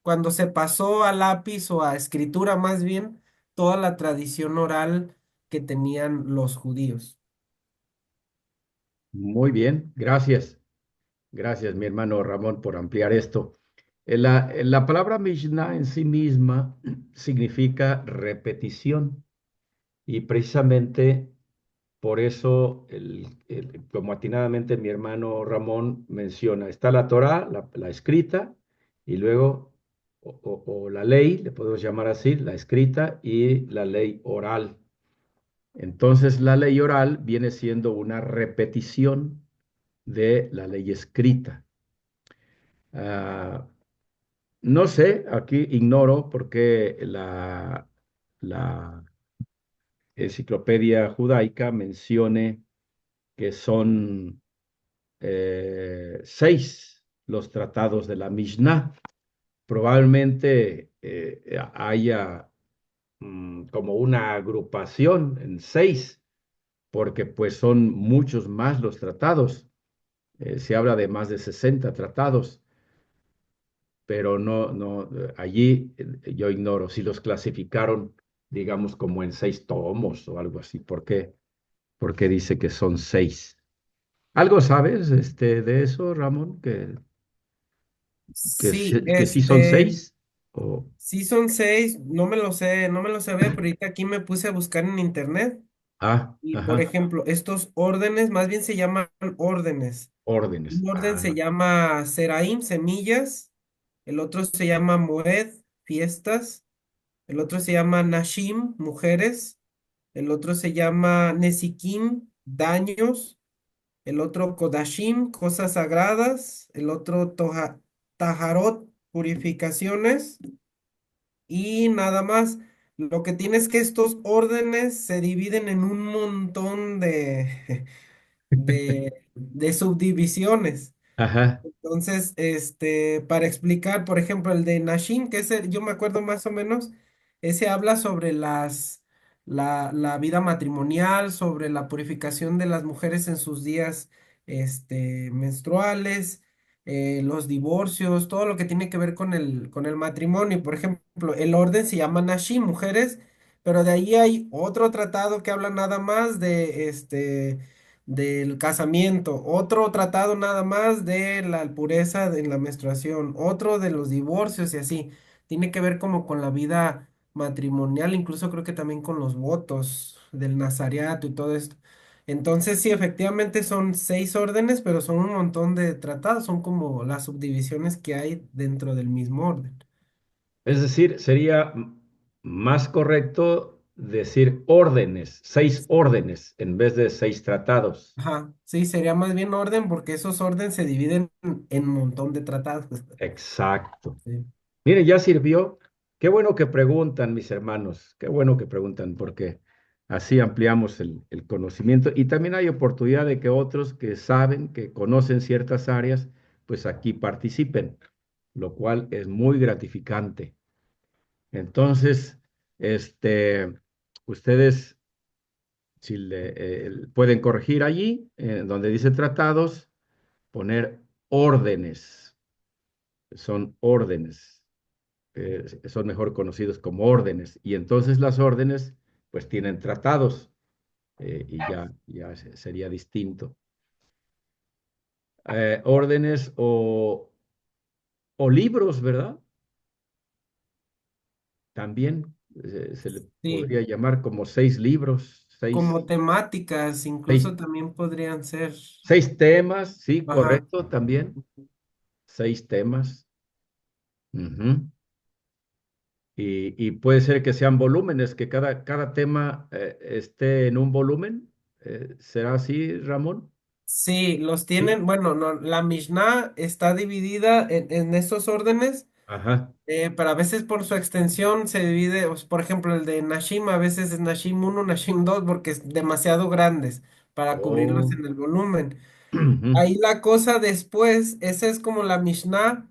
cuando se pasó a lápiz o a escritura más bien, toda la tradición oral que tenían los judíos. muy bien, gracias. Gracias, mi hermano Ramón, por ampliar esto. La palabra Mishnah en sí misma significa repetición y precisamente por eso, como atinadamente mi hermano Ramón menciona, está la Torá, la escrita, y luego, o la ley, le podemos llamar así, la escrita y la ley oral. Entonces, la ley oral viene siendo una repetición de la ley escrita. Ah, no sé, aquí ignoro por qué la enciclopedia judaica mencione que son seis los tratados de la Mishnah. Probablemente haya como una agrupación en seis, porque pues son muchos más los tratados. Se habla de más de 60 tratados, pero allí yo ignoro si los clasificaron, digamos, como en seis tomos o algo así. ¿Por qué dice que son seis? ¿Algo sabes de eso, Ramón? Sí, Que sí son seis. O, sí son seis, no me lo sé, no me lo sabía, pero ahorita aquí me puse a buscar en internet y, por ajá, ejemplo, estos órdenes, más bien se llaman órdenes. órdenes. Un orden se Ah, llama Seraim, semillas, el otro se llama Moed, fiestas, el otro se llama Nashim, mujeres, el otro se llama Nesikim, daños, el otro Kodashim, cosas sagradas, el otro Taharot, purificaciones, y nada más. Lo que tienes es que estos órdenes se dividen en un montón de subdivisiones. ajá, Entonces, para explicar, por ejemplo, el de Nashim, que ese yo me acuerdo más o menos, ese habla sobre la vida matrimonial, sobre la purificación de las mujeres en sus días, menstruales, los divorcios, todo lo que tiene que ver con el matrimonio. Por ejemplo, el orden se llama Nashim, mujeres, pero de ahí hay otro tratado que habla nada más del casamiento, otro tratado nada más de la pureza en la menstruación, otro de los divorcios y así. Tiene que ver como con la vida matrimonial, incluso creo que también con los votos del nazareato y todo esto. Entonces, sí, efectivamente son seis órdenes, pero son un montón de tratados, son como las subdivisiones que hay dentro del mismo orden. es decir, sería más correcto decir órdenes, 6 órdenes en vez de 6 tratados. Ajá, sí, sería más bien orden porque esos órdenes se dividen en un montón de tratados. Exacto. Sí. Mire, ya sirvió. Qué bueno que preguntan, mis hermanos. Qué bueno que preguntan, porque así ampliamos el conocimiento y también hay oportunidad de que otros que saben, que conocen ciertas áreas, pues aquí participen, lo cual es muy gratificante. Entonces, este, ustedes si pueden corregir allí, donde dice tratados, poner órdenes. Son órdenes. Son mejor conocidos como órdenes. Y entonces las órdenes, pues tienen tratados y ya sería distinto. Órdenes o libros, ¿verdad? También se le Sí, podría llamar como 6 libros, como temáticas, incluso seis, también podrían ser. 6 temas, sí, Ajá. correcto, también. 6 temas. Ujú. Y puede ser que sean volúmenes, que cada tema esté en un volumen. ¿Será así, Ramón? Sí, los Sí. tienen, bueno, no, la Mishnah está dividida en estos órdenes, Ajá. pero a veces por su extensión se divide, por ejemplo, el de Nashim a veces es Nashim uno, Nashim 2 porque es demasiado grandes para cubrirlos Oh. en el volumen. Ujú. Ahí la cosa después, esa es como la Mishnah.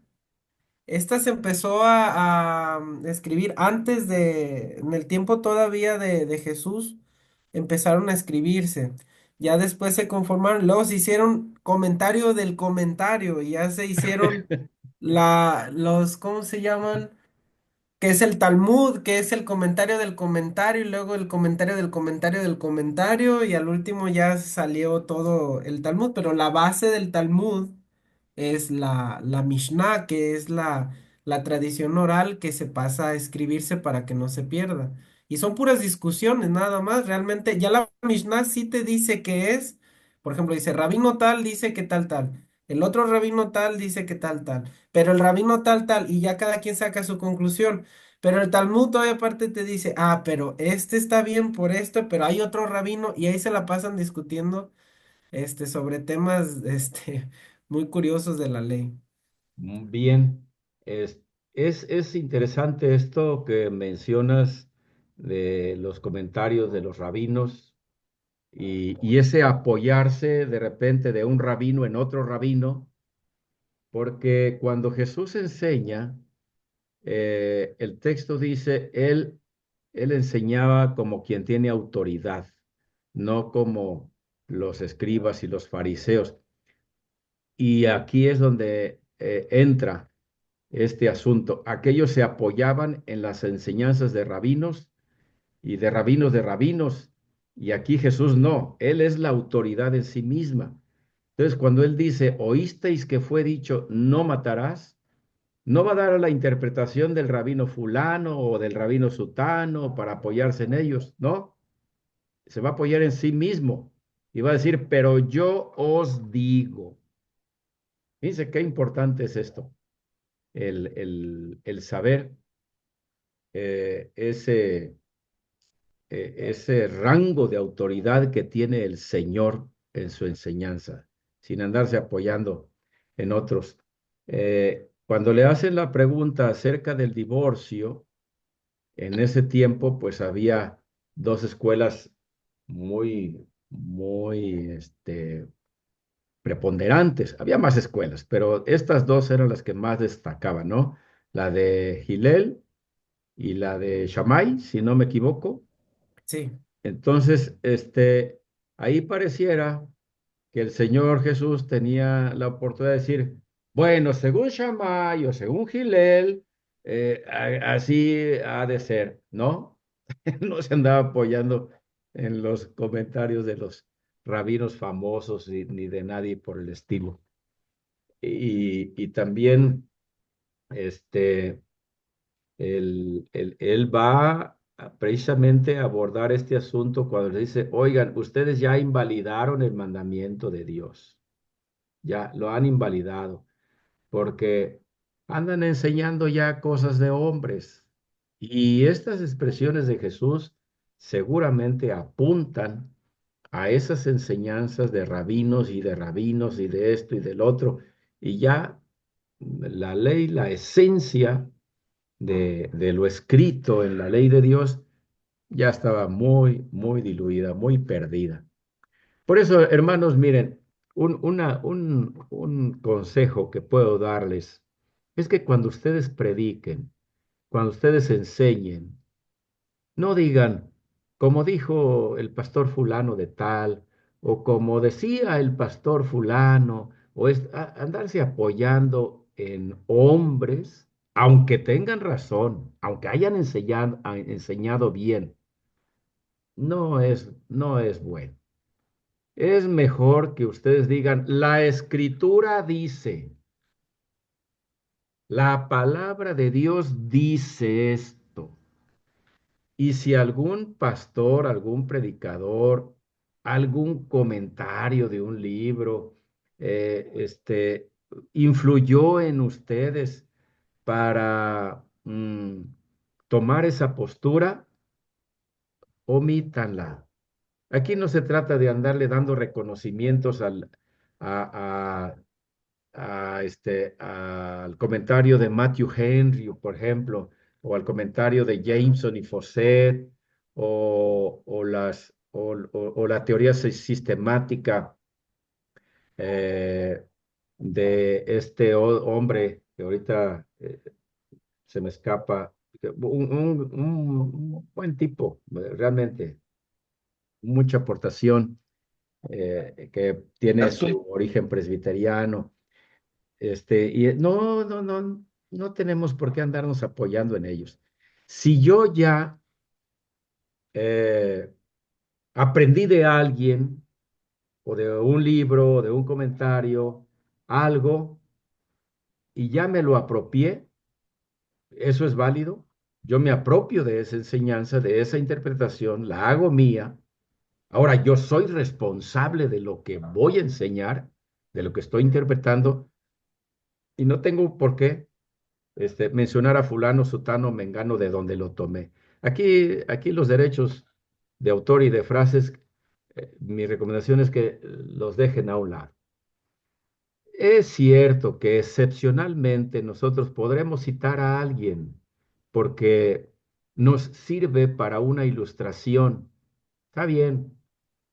Esta se empezó a escribir antes en el tiempo todavía de Jesús, empezaron a escribirse. Ya después se conformaron, luego se hicieron comentario del comentario, y ya se hicieron ¿cómo se llaman? Que es el Talmud, que es el comentario del comentario, y luego el comentario del comentario del comentario, y al último ya salió todo el Talmud, pero la base del Talmud es la Mishnah, que es la tradición oral que se pasa a escribirse para que no se pierda. Y son puras discusiones, nada más. Realmente, ya la Mishnah sí te dice qué es. Por ejemplo, dice, rabino tal dice que tal, tal. El otro rabino tal dice que tal, tal. Pero el rabino tal, tal. Y ya cada quien saca su conclusión. Pero el Talmud todavía aparte te dice, ah, pero este está bien por esto, pero hay otro rabino. Y ahí se la pasan discutiendo sobre temas muy curiosos de la ley. Bien. Es, es interesante esto que mencionas de los comentarios de los rabinos y ese apoyarse de repente de un rabino en otro rabino, porque cuando Jesús enseña, el texto dice, él enseñaba como quien tiene autoridad, no como los escribas y los fariseos. Y aquí es donde entra este asunto. Aquellos se apoyaban en las enseñanzas de rabinos y de rabinos. Y aquí Jesús no, Él es la autoridad en sí misma. Entonces, cuando Él dice, oísteis que fue dicho, no matarás, no va a dar la interpretación del rabino fulano o del rabino sutano para apoyarse en ellos, no, se va a apoyar en sí mismo y va a decir, pero yo os digo. Fíjense qué importante es esto, el saber ese rango de autoridad que tiene el Señor en su enseñanza, sin andarse apoyando en otros. Cuando le hacen la pregunta acerca del divorcio, en ese tiempo, pues había dos escuelas muy preponderantes. Había más escuelas, pero estas dos eran las que más destacaban, ¿no? La de Hillel y la de Shammai, si no me equivoco. Sí, Entonces, ahí pareciera que el Señor Jesús tenía la oportunidad de decir, bueno, según Shammai o según Hillel, así ha de ser, ¿no? No se andaba apoyando en los comentarios de los rabinos famosos ni de nadie por el estilo. Y también, este, él va precisamente a abordar este asunto cuando le dice, oigan, ustedes ya invalidaron el mandamiento de Dios, ya lo han invalidado, porque andan enseñando ya cosas de hombres, Y estas expresiones de Jesús seguramente apuntan a esas enseñanzas de rabinos y de esto y del otro. Y ya la ley, la esencia de lo escrito en la ley de Dios ya estaba muy, muy diluida, muy perdida. Por eso, hermanos, miren, un consejo que puedo darles es que cuando ustedes prediquen, cuando ustedes enseñen, no digan, como dijo el pastor fulano de tal, o como decía el pastor fulano, o andarse apoyando en hombres, aunque tengan razón, aunque hayan enseñado bien, no es bueno. Es mejor que ustedes digan, la escritura dice, la palabra de Dios dice esto. Y si algún pastor, algún predicador, algún comentario de un libro, influyó en ustedes para tomar esa postura, omítanla. Aquí no se trata de andarle dando reconocimientos a, al comentario de Matthew Henry, por ejemplo, o al comentario de Jameson y Fawcett, o la teoría sistemática eh, de este hombre que ahorita se me escapa, un buen tipo, realmente, mucha aportación, que tiene su origen presbiteriano. No tenemos por qué andarnos apoyando en ellos. Si yo ya eh, aprendí de alguien, o de un libro, o de un comentario, algo, y ya me lo apropié, eso es válido. Yo me apropio de esa enseñanza, de esa interpretación, la hago mía. Ahora yo soy responsable de lo que voy a enseñar, de lo que estoy interpretando, y no tengo por qué mencionar a fulano, sutano, mengano, de donde lo tomé. Aquí los derechos de autor y de frases, mi recomendación es que los dejen a un lado. Es cierto que excepcionalmente nosotros podremos citar a alguien porque nos sirve para una ilustración. Está bien,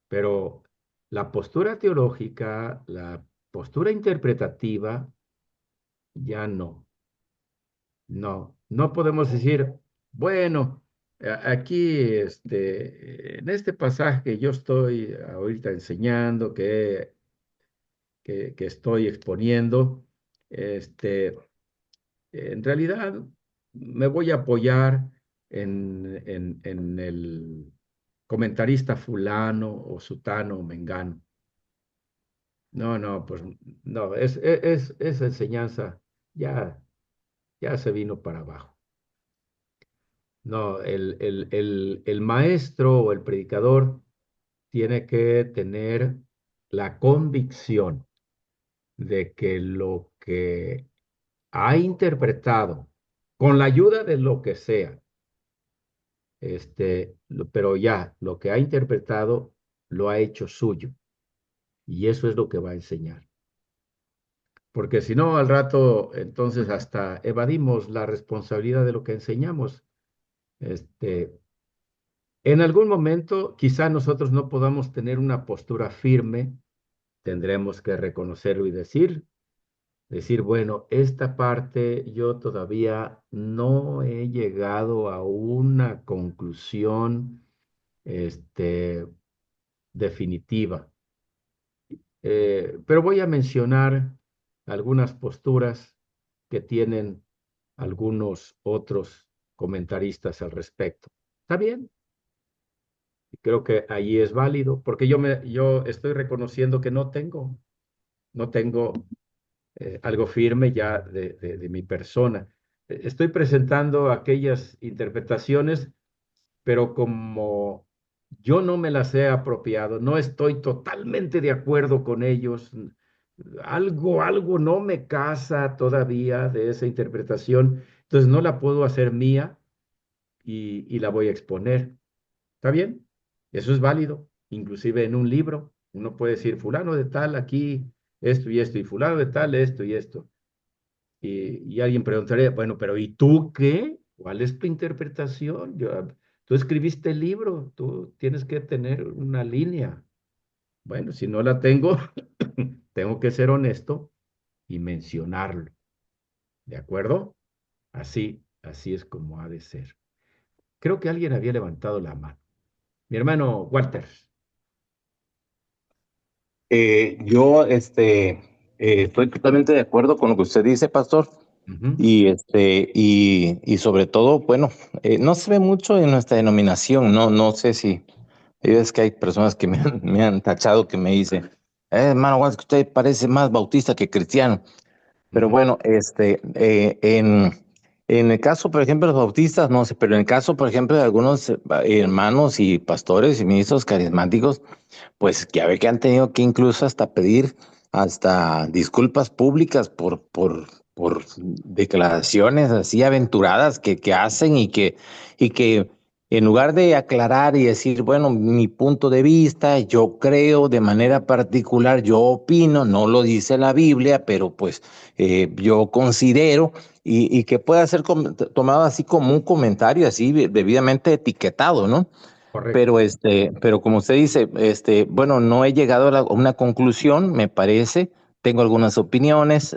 pero la postura teológica, la postura interpretativa, ya no. No podemos decir, bueno, aquí en este pasaje que yo estoy ahorita enseñando, que estoy exponiendo, en realidad me voy a apoyar en el comentarista fulano o sutano o mengano. No, pues no, esa enseñanza ya, ya se vino para abajo. No, el maestro o el predicador tiene que tener la convicción de que lo que ha interpretado, con la ayuda de lo que sea, pero ya lo que ha interpretado lo ha hecho suyo. Y eso es lo que va a enseñar. Porque si no, al rato, entonces hasta evadimos la responsabilidad de lo que enseñamos. Este, En algún momento, quizá nosotros no podamos tener una postura firme, tendremos que reconocerlo y decir, bueno, esta parte yo todavía no he llegado a una conclusión, definitiva. Pero voy a mencionar algunas posturas que tienen algunos otros comentaristas al respecto. ¿Está bien? Creo que ahí es válido, porque yo estoy reconociendo que no tengo algo firme ya de mi persona. Estoy presentando aquellas interpretaciones, pero como yo no me las he apropiado, no estoy totalmente de acuerdo con ellos, algo no me casa todavía de esa interpretación, entonces no la puedo hacer mía, y la voy a exponer. ¿Está bien? Eso es válido. Inclusive en un libro, uno puede decir, fulano de tal, aquí, esto y esto, y fulano de tal, esto y esto. Y alguien preguntaría, bueno, pero ¿y tú qué? ¿Cuál es tu interpretación? Tú escribiste el libro, tú tienes que tener una línea. Bueno, si no la tengo, tengo que ser honesto y mencionarlo. ¿De acuerdo? Así es como ha de ser. Creo que alguien había levantado la mano. Mi hermano Walter. Estoy totalmente de acuerdo con lo que usted dice, pastor, Ujú, y sobre todo, bueno, no se ve mucho en nuestra denominación, no sé si, es que hay personas que me han tachado que me dicen, hermano, Juan, es que usted parece más bautista que cristiano. Pero ujú. bueno, en el caso, por ejemplo, de los bautistas, no sé, pero en el caso, por ejemplo, de algunos hermanos y pastores y ministros carismáticos, pues ya ve que han tenido que incluso hasta pedir hasta disculpas públicas por declaraciones así aventuradas que hacen y que en lugar de aclarar y decir, bueno, mi punto de vista, yo creo de manera particular, yo opino, no lo dice la Biblia, pero pues yo considero y que pueda ser tomado así como un comentario así debidamente etiquetado, ¿no? Correcto. Pero como usted dice, bueno, no he llegado a una conclusión, me parece, tengo algunas opiniones.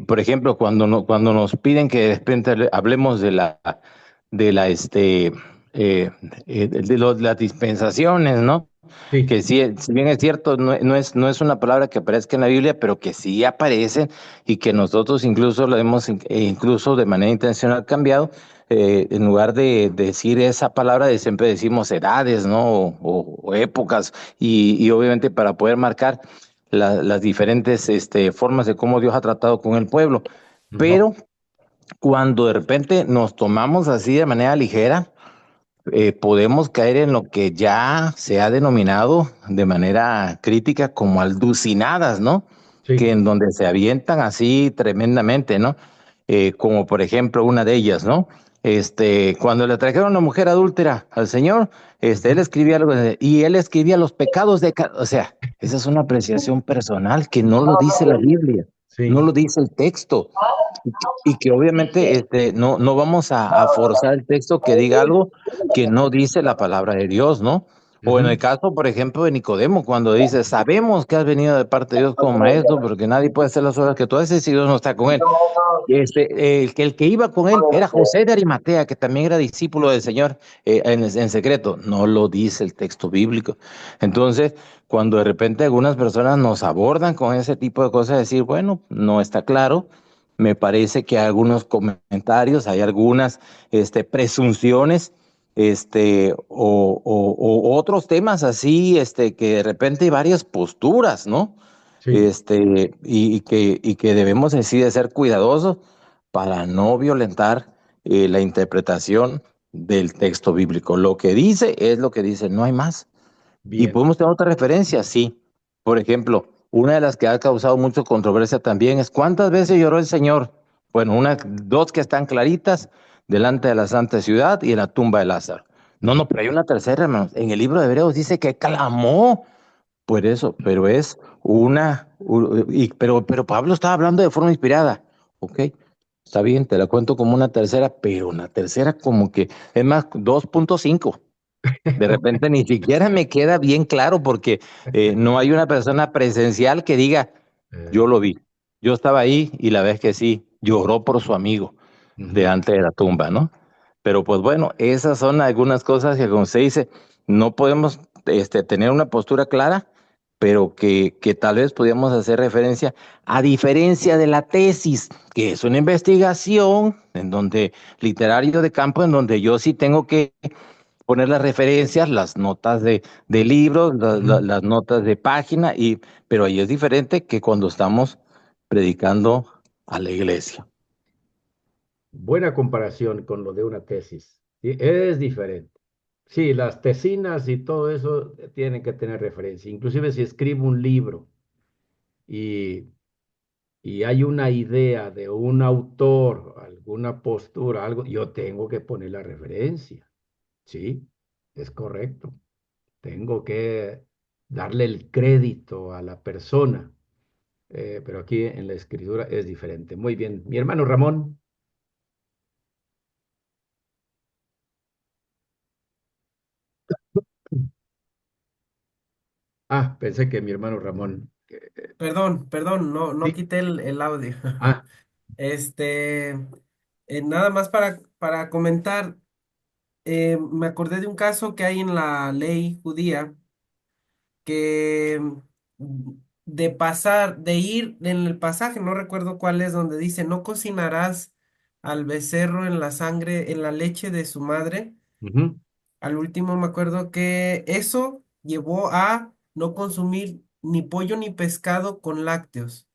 Por ejemplo, cuando nos piden que de repente hablemos de la, las dispensaciones, ¿no? Sí, Que sí, si bien es cierto, no es una palabra que aparezca en la Biblia, pero que sí aparecen y que nosotros incluso lo hemos incluso de manera intencional cambiado. En lugar de decir esa palabra, siempre decimos edades, ¿no? O épocas, y obviamente para poder marcar las diferentes formas de cómo Dios ha tratado con el pueblo. ujú, Pero cuando de repente nos tomamos así de manera ligera, podemos caer en lo que ya se ha denominado de manera crítica como alucinadas, ¿no? Que sí, en donde se avientan así tremendamente, ¿no? Como por ejemplo una de ellas, ¿no? Cuando le trajeron a una mujer adúltera al Señor, él ujú, escribía algo, y él escribía los pecados o sea, esa es una apreciación personal que no lo dice la Biblia, no sí, lo dice el texto. Y que obviamente no vamos a forzar el texto que diga algo que no dice la palabra de Dios, ¿no? O en el ujú, caso, por ejemplo, de Nicodemo, cuando dice, sabemos que has venido de parte de Dios como maestro, pero que nadie puede hacer las obras que tú haces si Dios no está con él. El que iba con él era José de Arimatea, que también era discípulo del Señor en secreto. No lo dice el texto bíblico. Entonces, cuando de repente algunas personas nos abordan con ese tipo de cosas, decir, bueno, no está claro. Me parece que hay algunos comentarios, hay algunas presunciones, o otros temas así, que de repente hay varias posturas, ¿no? sí, Y que debemos así de ser cuidadosos para no violentar la interpretación del texto bíblico. Lo que dice es lo que dice, no hay más. ¿Y bien. podemos tener otra referencia? Sí. Por ejemplo, una de las que ha causado mucha controversia también es ¿cuántas veces lloró el Señor? Bueno, dos que están claritas, delante de la santa ciudad y en la tumba de Lázaro. No, Ujú, no, pero hay una tercera, hermanos. En el libro de Hebreos dice que clamó por eso, pero es pero Pablo estaba hablando de forma inspirada. Ok, está bien, te la cuento como una tercera, pero una tercera como que, es más, 2.5. De repente ni siquiera me queda bien claro porque no hay una persona presencial que diga, eh, yo lo vi, yo estaba ahí y la vez que sí, lloró por su amigo ujú, delante de la tumba, ¿no? Pero pues bueno, esas son algunas cosas que como se dice, no podemos tener una postura clara, pero que tal vez podríamos hacer referencia, a diferencia de la tesis, que es una investigación en donde, literario de campo, en donde yo sí tengo que poner las referencias, las notas de libros, ujú. las notas de página, pero ahí es diferente que cuando estamos predicando a la iglesia. Buena comparación con lo de una tesis. Sí, es diferente. Sí, las tesinas y todo eso tienen que tener referencia. Inclusive si escribo un libro y y hay una idea de un autor, alguna postura, algo, yo tengo que poner la referencia. Sí, es correcto. Tengo que darle el crédito a la persona. Pero aquí en la escritura es diferente. Muy bien. Mi hermano Ramón. Ah, pensé que mi hermano Ramón. Perdón, no Sí. quité el audio. Ah, Este, nada más para comentar, me acordé de un caso que hay en la ley judía que de ir en el pasaje, no recuerdo cuál es, donde dice, no cocinarás al becerro en la sangre, en la leche de su madre. ujú, Al último me acuerdo que eso llevó a no consumir ni pollo ni pescado con lácteos.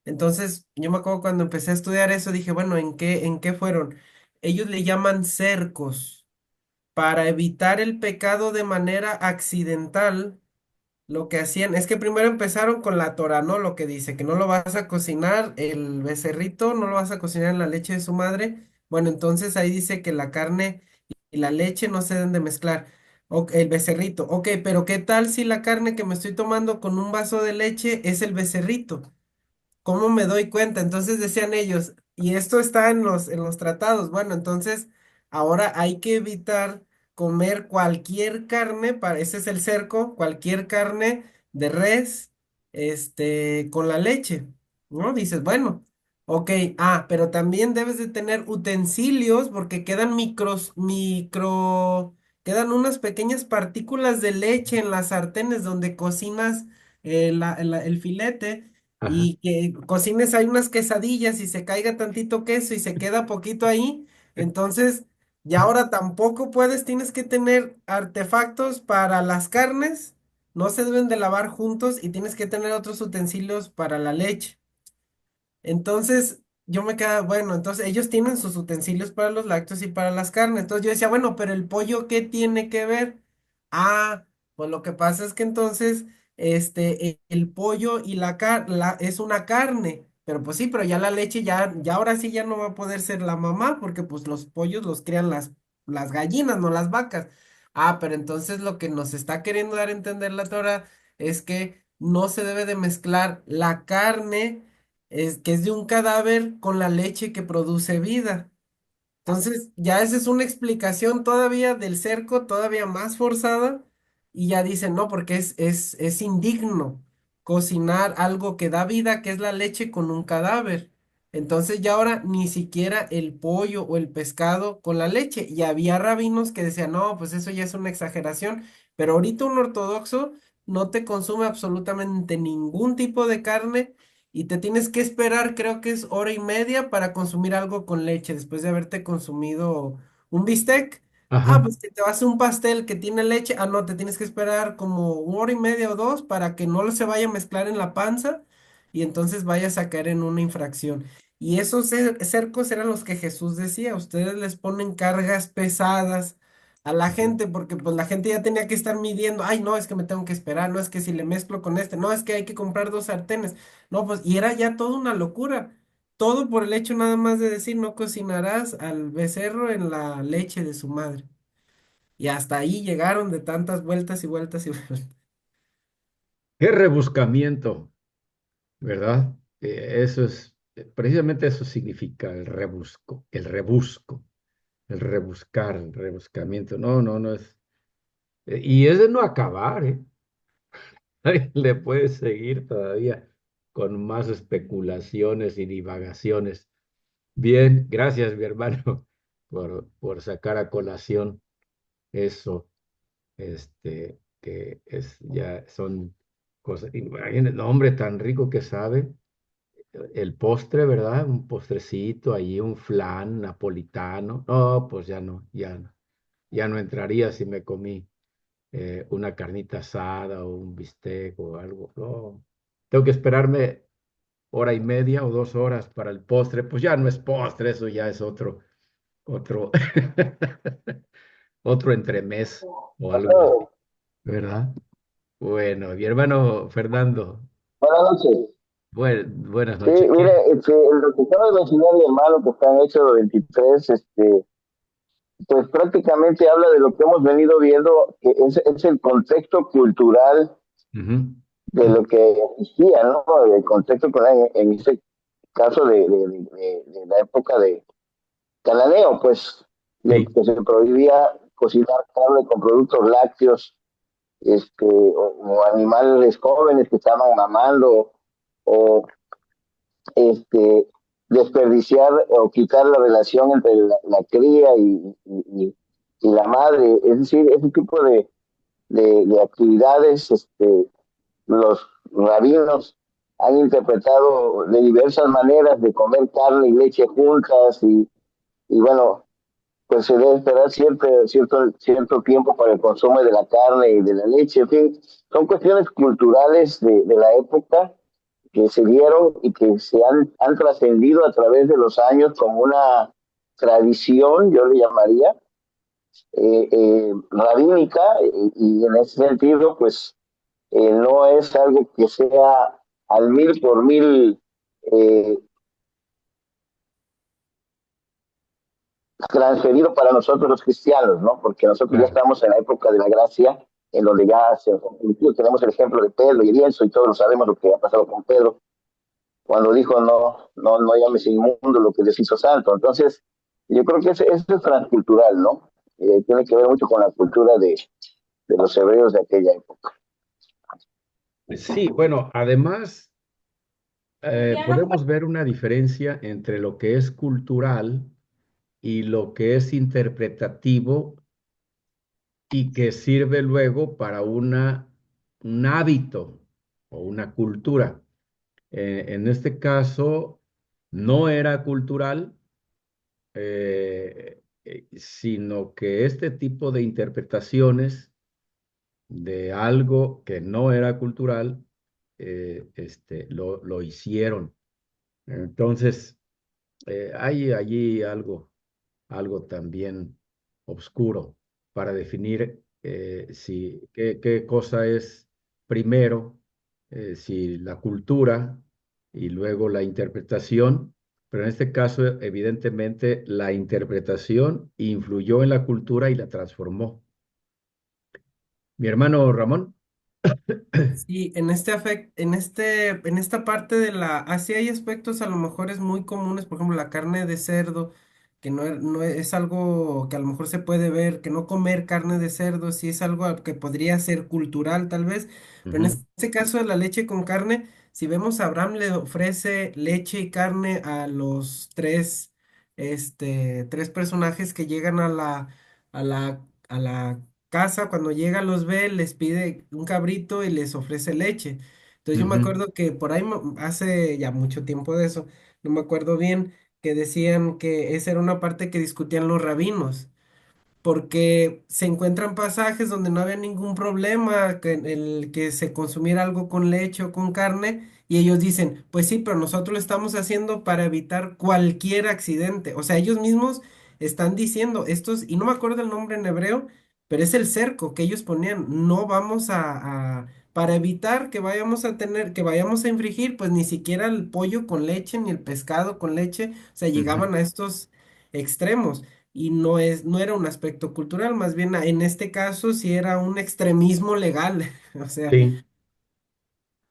Entonces, yo me acuerdo cuando empecé a estudiar eso, dije, bueno, en qué fueron? Ellos le llaman cercos. Para evitar el pecado de manera accidental, lo que hacían es que primero empezaron con la Torah, ¿no? Lo que dice, que no lo vas a cocinar, el becerrito, no lo vas a cocinar en la leche de su madre. Bueno, entonces ahí dice que la carne y la leche no se deben de mezclar. El becerrito, ok, pero ¿qué tal si la carne que me estoy tomando con un vaso de leche es el becerrito? ¿Cómo me doy cuenta? Entonces decían ellos, y esto está en los tratados. Bueno, entonces ahora hay que evitar comer cualquier carne, ese es el cerco, cualquier carne de res, con la leche, ¿no? Dices, bueno, ok, pero también debes de tener utensilios porque quedan quedan unas pequeñas partículas de leche en las sartenes donde cocinas el filete ajá. y que cocines hay unas quesadillas y se caiga tantito queso y se queda poquito ahí, entonces ya ahora tampoco puedes, tienes que tener artefactos para las carnes, no se deben de lavar juntos y tienes que tener otros utensilios para la leche. Entonces, yo me quedaba, bueno, entonces ellos tienen sus utensilios para los lácteos y para las carnes. Entonces yo decía, bueno, pero el pollo, ¿qué tiene que ver? Ah, pues lo que pasa es que entonces, el pollo y es una carne. Pero pues sí, pero ya la leche ya ahora sí ya no va a poder ser la mamá, porque pues los pollos los crían las gallinas, no las vacas. Pero entonces lo que nos está queriendo dar a entender la Torah es que no se debe de mezclar la carne que es de un cadáver con la leche que produce vida. Entonces, ya esa es una explicación todavía del cerco, todavía más forzada, y ya dicen, no, porque es indigno cocinar algo que da vida, que es la leche, con un cadáver. Entonces, ya ahora ni siquiera el pollo o el pescado con la leche. Y había rabinos que decían, no, pues eso ya es una exageración, pero ahorita un ortodoxo no te consume absolutamente ningún tipo de carne y te tienes que esperar, creo que es hora y media para consumir algo con leche después de haberte consumido un bistec. Ajá. Pues que te vas a un pastel que tiene leche. No, te tienes que esperar como una hora y media o dos para que no se vaya a mezclar en la panza y entonces vayas a caer en una infracción. Y esos cercos eran los que Jesús decía, ustedes les ponen cargas pesadas a la Ujú. gente porque pues la gente ya tenía que estar midiendo, ay, no, es que me tengo que esperar, no es que si le mezclo con no, es que hay que comprar dos sartenes. No, pues, y era ya toda una locura. Todo por el hecho nada más de decir, no cocinarás al becerro en la leche de su madre. Y hasta ahí llegaron de tantas vueltas y vueltas y vueltas. Qué rebuscamiento, ¿verdad? Eso es, precisamente eso significa el rebuscar, el rebuscamiento. No, no, no es. Y es de no acabar, ¿eh? Le puedes seguir todavía con más especulaciones y divagaciones. Bien, gracias, mi hermano, por sacar a colación eso, que es, ya son cosas. Imagínate, el hombre tan rico que sabe, el postre, ¿verdad? Un postrecito allí, un flan napolitano. No, pues ya no, ya no entraría si me comí una carnita asada o un bistec o algo. No, tengo que esperarme hora y media o 2 horas para el postre. Pues ya no es postre, eso ya es otro, otro entremés o algo así, ¿verdad? Bueno, mi hermano Fernando, Buenas noches. Buenas Sí, noches. mire, lo que acaba de mencionar mi hermano que está en Éxodo 23, pues prácticamente habla de lo que hemos venido viendo, que es el contexto cultural Ujú. de lo que existía, ¿no? El contexto cultural en este caso de la época de Cananeo, pues, de Sí. que se prohibía cocinar carne con productos lácteos, o animales jóvenes que estaban mamando, o este, desperdiciar o quitar la relación entre la cría y la madre. Es decir, ese tipo de actividades, los rabinos han interpretado de diversas maneras de comer carne y leche juntas y bueno, pues se debe esperar cierto tiempo para el consumo de la carne y de la leche. En fin, son cuestiones culturales de la época que se dieron y que han trascendido a través de los años como una tradición, yo le llamaría, rabínica, y en ese sentido, pues no es algo que sea al mil por mil eh, transferido para nosotros los cristianos, ¿no? Porque nosotros ya Claro. estamos en la época de la gracia, en donde ya tenemos el ejemplo de Pedro y Elienzo y todos sabemos lo que ha pasado con Pedro cuando dijo no llames inmundo lo que Dios hizo santo. Entonces, yo creo que eso es transcultural, ¿no? Tiene que ver mucho con la cultura de los hebreos de aquella época. Sí, bueno, además podemos ver una diferencia entre lo que es cultural y lo que es interpretativo y que sirve luego para un hábito o una cultura. En este caso, no era cultural, sino que este tipo de interpretaciones de algo que no era cultural, lo hicieron. Entonces, hay allí algo también oscuro para definir qué cosa es primero, si la cultura y luego la interpretación, pero en este caso, evidentemente, la interpretación influyó en la cultura y la transformó. Mi hermano Ramón. Sí, en esta parte de así hay aspectos a lo mejor es muy comunes, por ejemplo, la carne de cerdo, que no es algo que a lo mejor se puede ver, que no comer carne de cerdo, sí es algo que podría ser cultural tal vez, pero en Ujú, este caso de la leche con carne, si vemos a Abraham le ofrece leche y carne a los tres personajes que llegan a la casa, cuando llega los ve, les pide un cabrito y les ofrece leche. Entonces yo me ujú, acuerdo que por ahí hace ya mucho tiempo de eso, no me acuerdo bien, que decían que esa era una parte que discutían los rabinos porque se encuentran pasajes donde no había ningún problema que el que se consumiera algo con leche o con carne, y ellos dicen, pues sí, pero nosotros lo estamos haciendo para evitar cualquier accidente. O sea, ellos mismos están diciendo estos, y no me acuerdo el nombre en hebreo, pero es el cerco que ellos ponían, no vamos para evitar que vayamos a tener, que vayamos a infringir, pues ni siquiera el pollo con leche ni el pescado con leche, o sea, ujú. llegaban a estos extremos y no era un aspecto cultural, más bien en este caso sí era un extremismo legal, o sea, Sí,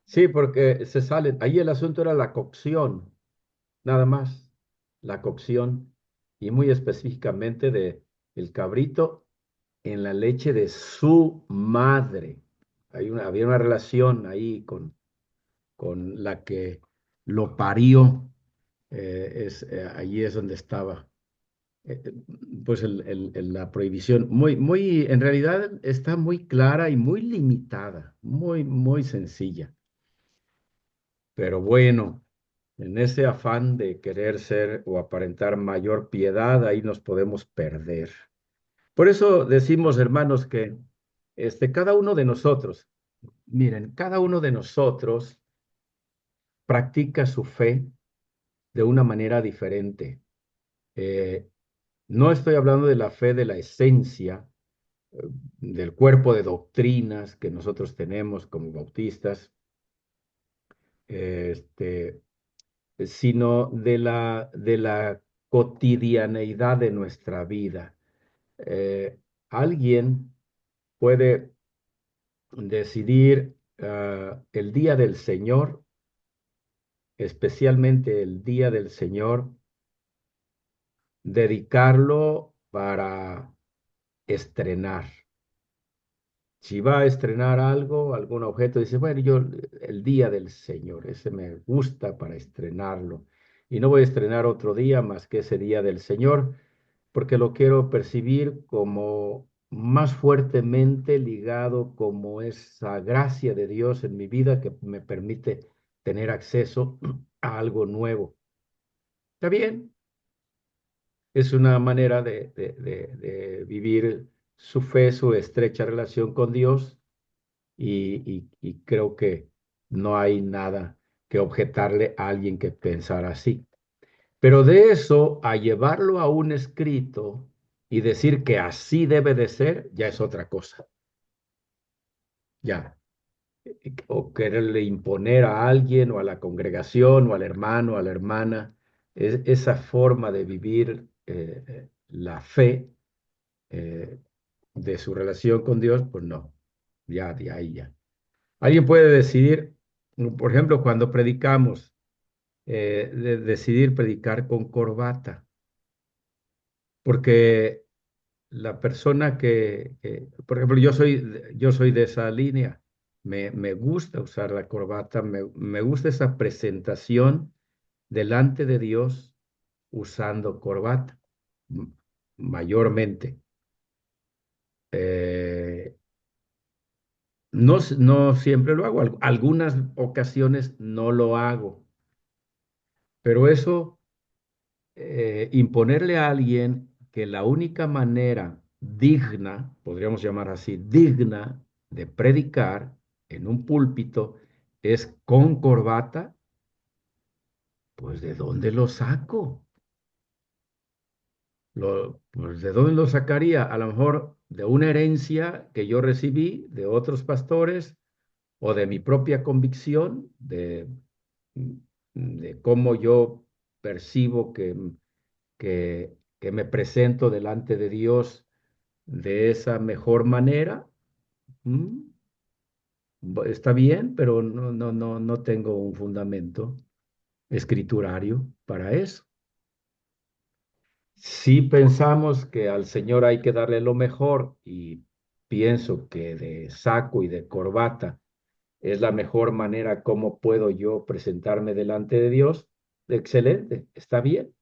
sí, porque se sale. Ahí el asunto era la cocción, nada más, la cocción, y muy específicamente de el cabrito en la leche de su madre. Había una relación ahí con la que lo parió. Allí es donde estaba. Pues la prohibición, en realidad está muy clara y muy limitada, muy sencilla. Pero bueno, en ese afán de querer ser o aparentar mayor piedad, ahí nos podemos perder. Por eso decimos, hermanos, que cada uno de nosotros, miren, cada uno de nosotros practica su fe de una manera diferente. Eh, no estoy hablando de la fe de la esencia, eh, del cuerpo de doctrinas que nosotros tenemos como bautistas, este, sino de la cotidianeidad de nuestra vida. Alguien puede decidir el día del Señor, especialmente el día del Señor, dedicarlo para estrenar. Si va a estrenar algo, algún objeto, dice, bueno, yo el día del Señor, ese me gusta para estrenarlo. Y no voy a estrenar otro día más que ese día del Señor, porque lo quiero percibir como más fuertemente ligado como esa gracia de Dios en mi vida que me permite tener acceso a algo nuevo. Está bien, es una manera de vivir su fe, su estrecha relación con Dios y creo que no hay nada que objetarle a alguien que pensara así. Pero de eso a llevarlo a un escrito y decir que así debe de ser, ya es otra cosa. Ya. O quererle imponer a alguien o a la congregación o al hermano o a la hermana esa forma de vivir la fe de su relación con Dios, pues no, ya de ahí ya. Alguien puede decidir, por ejemplo, cuando predicamos, decidir predicar con corbata, porque la persona por ejemplo, yo soy de esa línea, me gusta usar la corbata, me gusta esa presentación delante de Dios usando corbata, m- mayormente. Eh, no, no siempre lo hago, algunas ocasiones no lo hago, pero eso, imponerle a alguien que la única manera digna, podríamos llamar así, digna de predicar en un púlpito es con corbata, pues ¿de dónde lo saco? Pues ¿de dónde lo sacaría? A lo mejor de una herencia que yo recibí de otros pastores o de mi propia convicción, de cómo yo percibo que me presento delante de Dios de esa mejor manera. ¿Mm? Está bien, pero no tengo un fundamento escriturario para eso. Si pensamos que al Señor hay que darle lo mejor y pienso que de saco y de corbata es la mejor manera como puedo yo presentarme delante de Dios, excelente, está bien,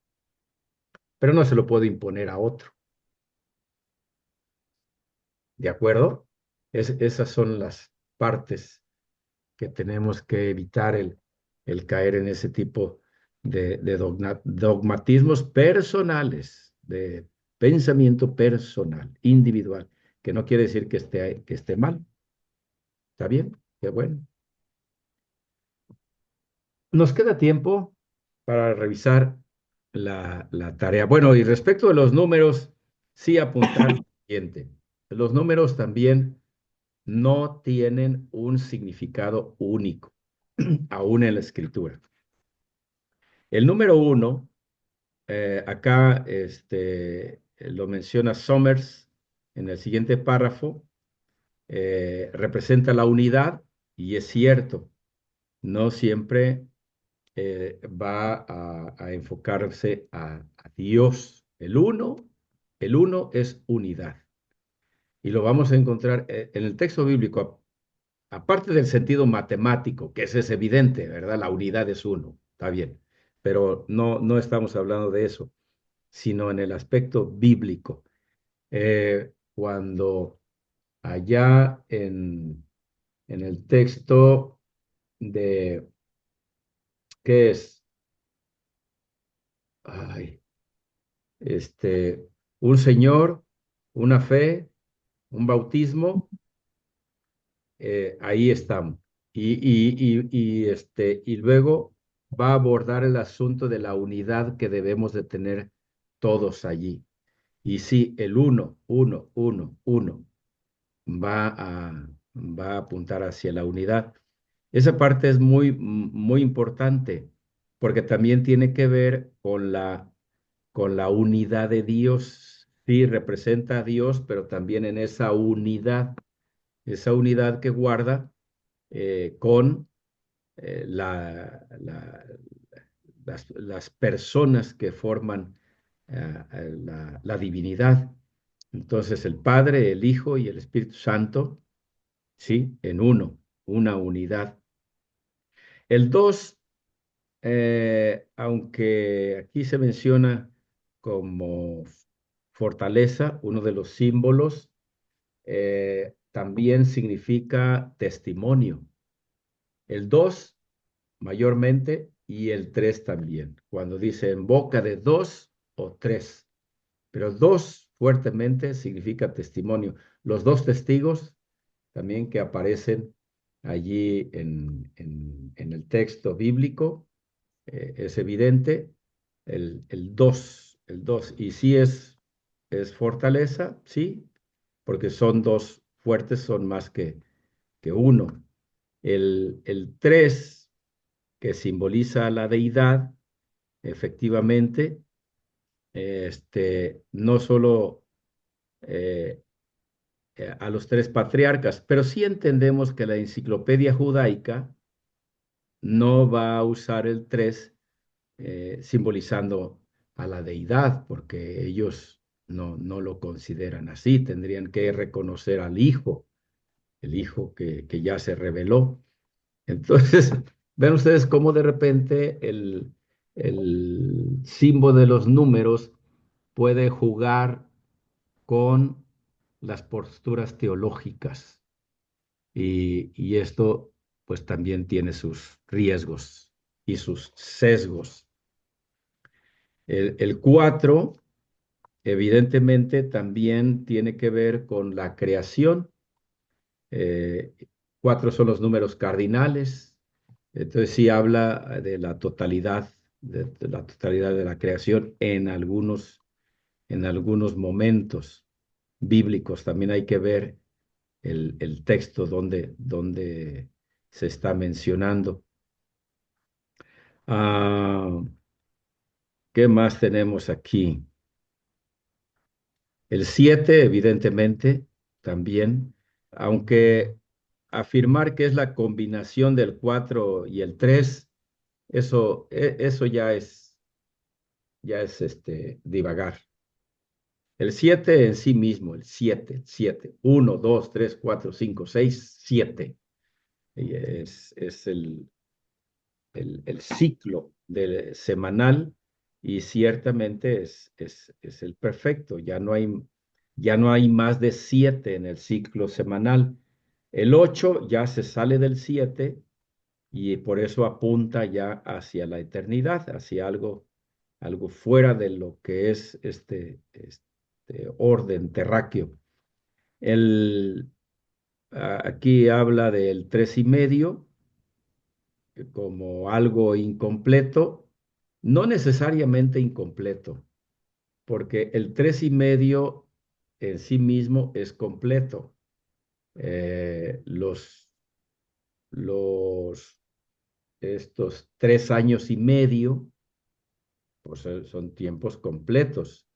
pero no se lo puedo imponer a otro, ¿de acuerdo? Esas son las partes que tenemos que evitar el caer en ese tipo de dogmatismos personales, de pensamiento personal, individual, que no quiere decir que esté mal. ¿Está bien? Qué bueno. Nos queda tiempo para revisar la tarea. Bueno, y respecto de los números, sí apuntar lo siguiente. Los números también no tienen un significado único, aún en la escritura. El número uno, acá lo menciona Somers en el siguiente párrafo, representa la unidad y es cierto, no siempre va a enfocarse a Dios. El uno es unidad. Y lo vamos a encontrar en el texto bíblico, aparte del sentido matemático, que ese es evidente, ¿verdad? La unidad es uno, está bien, pero no estamos hablando de eso, sino en el aspecto bíblico. Cuando allá en el texto de, ¿qué es? Ay, un Señor, una fe, un bautismo, ahí estamos. Y luego va a abordar el asunto de la unidad que debemos de tener todos allí. Y sí, el uno, va a apuntar hacia la unidad. Esa parte es muy importante porque también tiene que ver con la unidad de Dios. Sí, representa a Dios, pero también en esa unidad que guarda con las personas que forman la divinidad. Entonces, el Padre, el Hijo y el Espíritu Santo, sí, en uno, una unidad. El 2, aunque aquí se menciona como fortaleza, uno de los símbolos, también significa testimonio. El 2 mayormente y el 3 también, cuando dice en boca de dos o tres, pero dos fuertemente significa testimonio. Los dos testigos también que aparecen allí en el texto bíblico, es evidente, el dos, y sí es fortaleza, sí, porque son dos fuertes, son más que uno. El 3 que simboliza la deidad, efectivamente, no solo a los tres patriarcas, pero sí entendemos que la enciclopedia judaica no va a usar el 3 simbolizando a la deidad, porque ellos no lo consideran así, tendrían que reconocer al Hijo, el Hijo que ya se reveló. Entonces, ven ustedes cómo de repente el símbolo de los números puede jugar con las posturas teológicas y esto pues también tiene sus riesgos y sus sesgos. El 4 evidentemente también tiene que ver con la creación. Eh, 4 son los números cardinales. Entonces sí habla de la totalidad de la creación en algunos momentos bíblicos. También hay que ver el texto donde se está mencionando. Ah, ¿qué más tenemos aquí? El 7 evidentemente, también, aunque afirmar que es la combinación del 4 y el 3, eso ya es divagar. El 7 en sí mismo, el 7, 1, 2, 3, 4, 5, 6, 7. Y es el ciclo semanal y ciertamente es el perfecto. Ya no hay más de 7 en el ciclo semanal. El 8 ya se sale del 7 y por eso apunta ya hacia la eternidad, hacia algo fuera de lo que es este orden terráqueo. Aquí habla del 3,5 como algo incompleto, no necesariamente incompleto, porque el 3,5 en sí mismo es completo. Los estos 3 años y medio, pues son tiempos completos,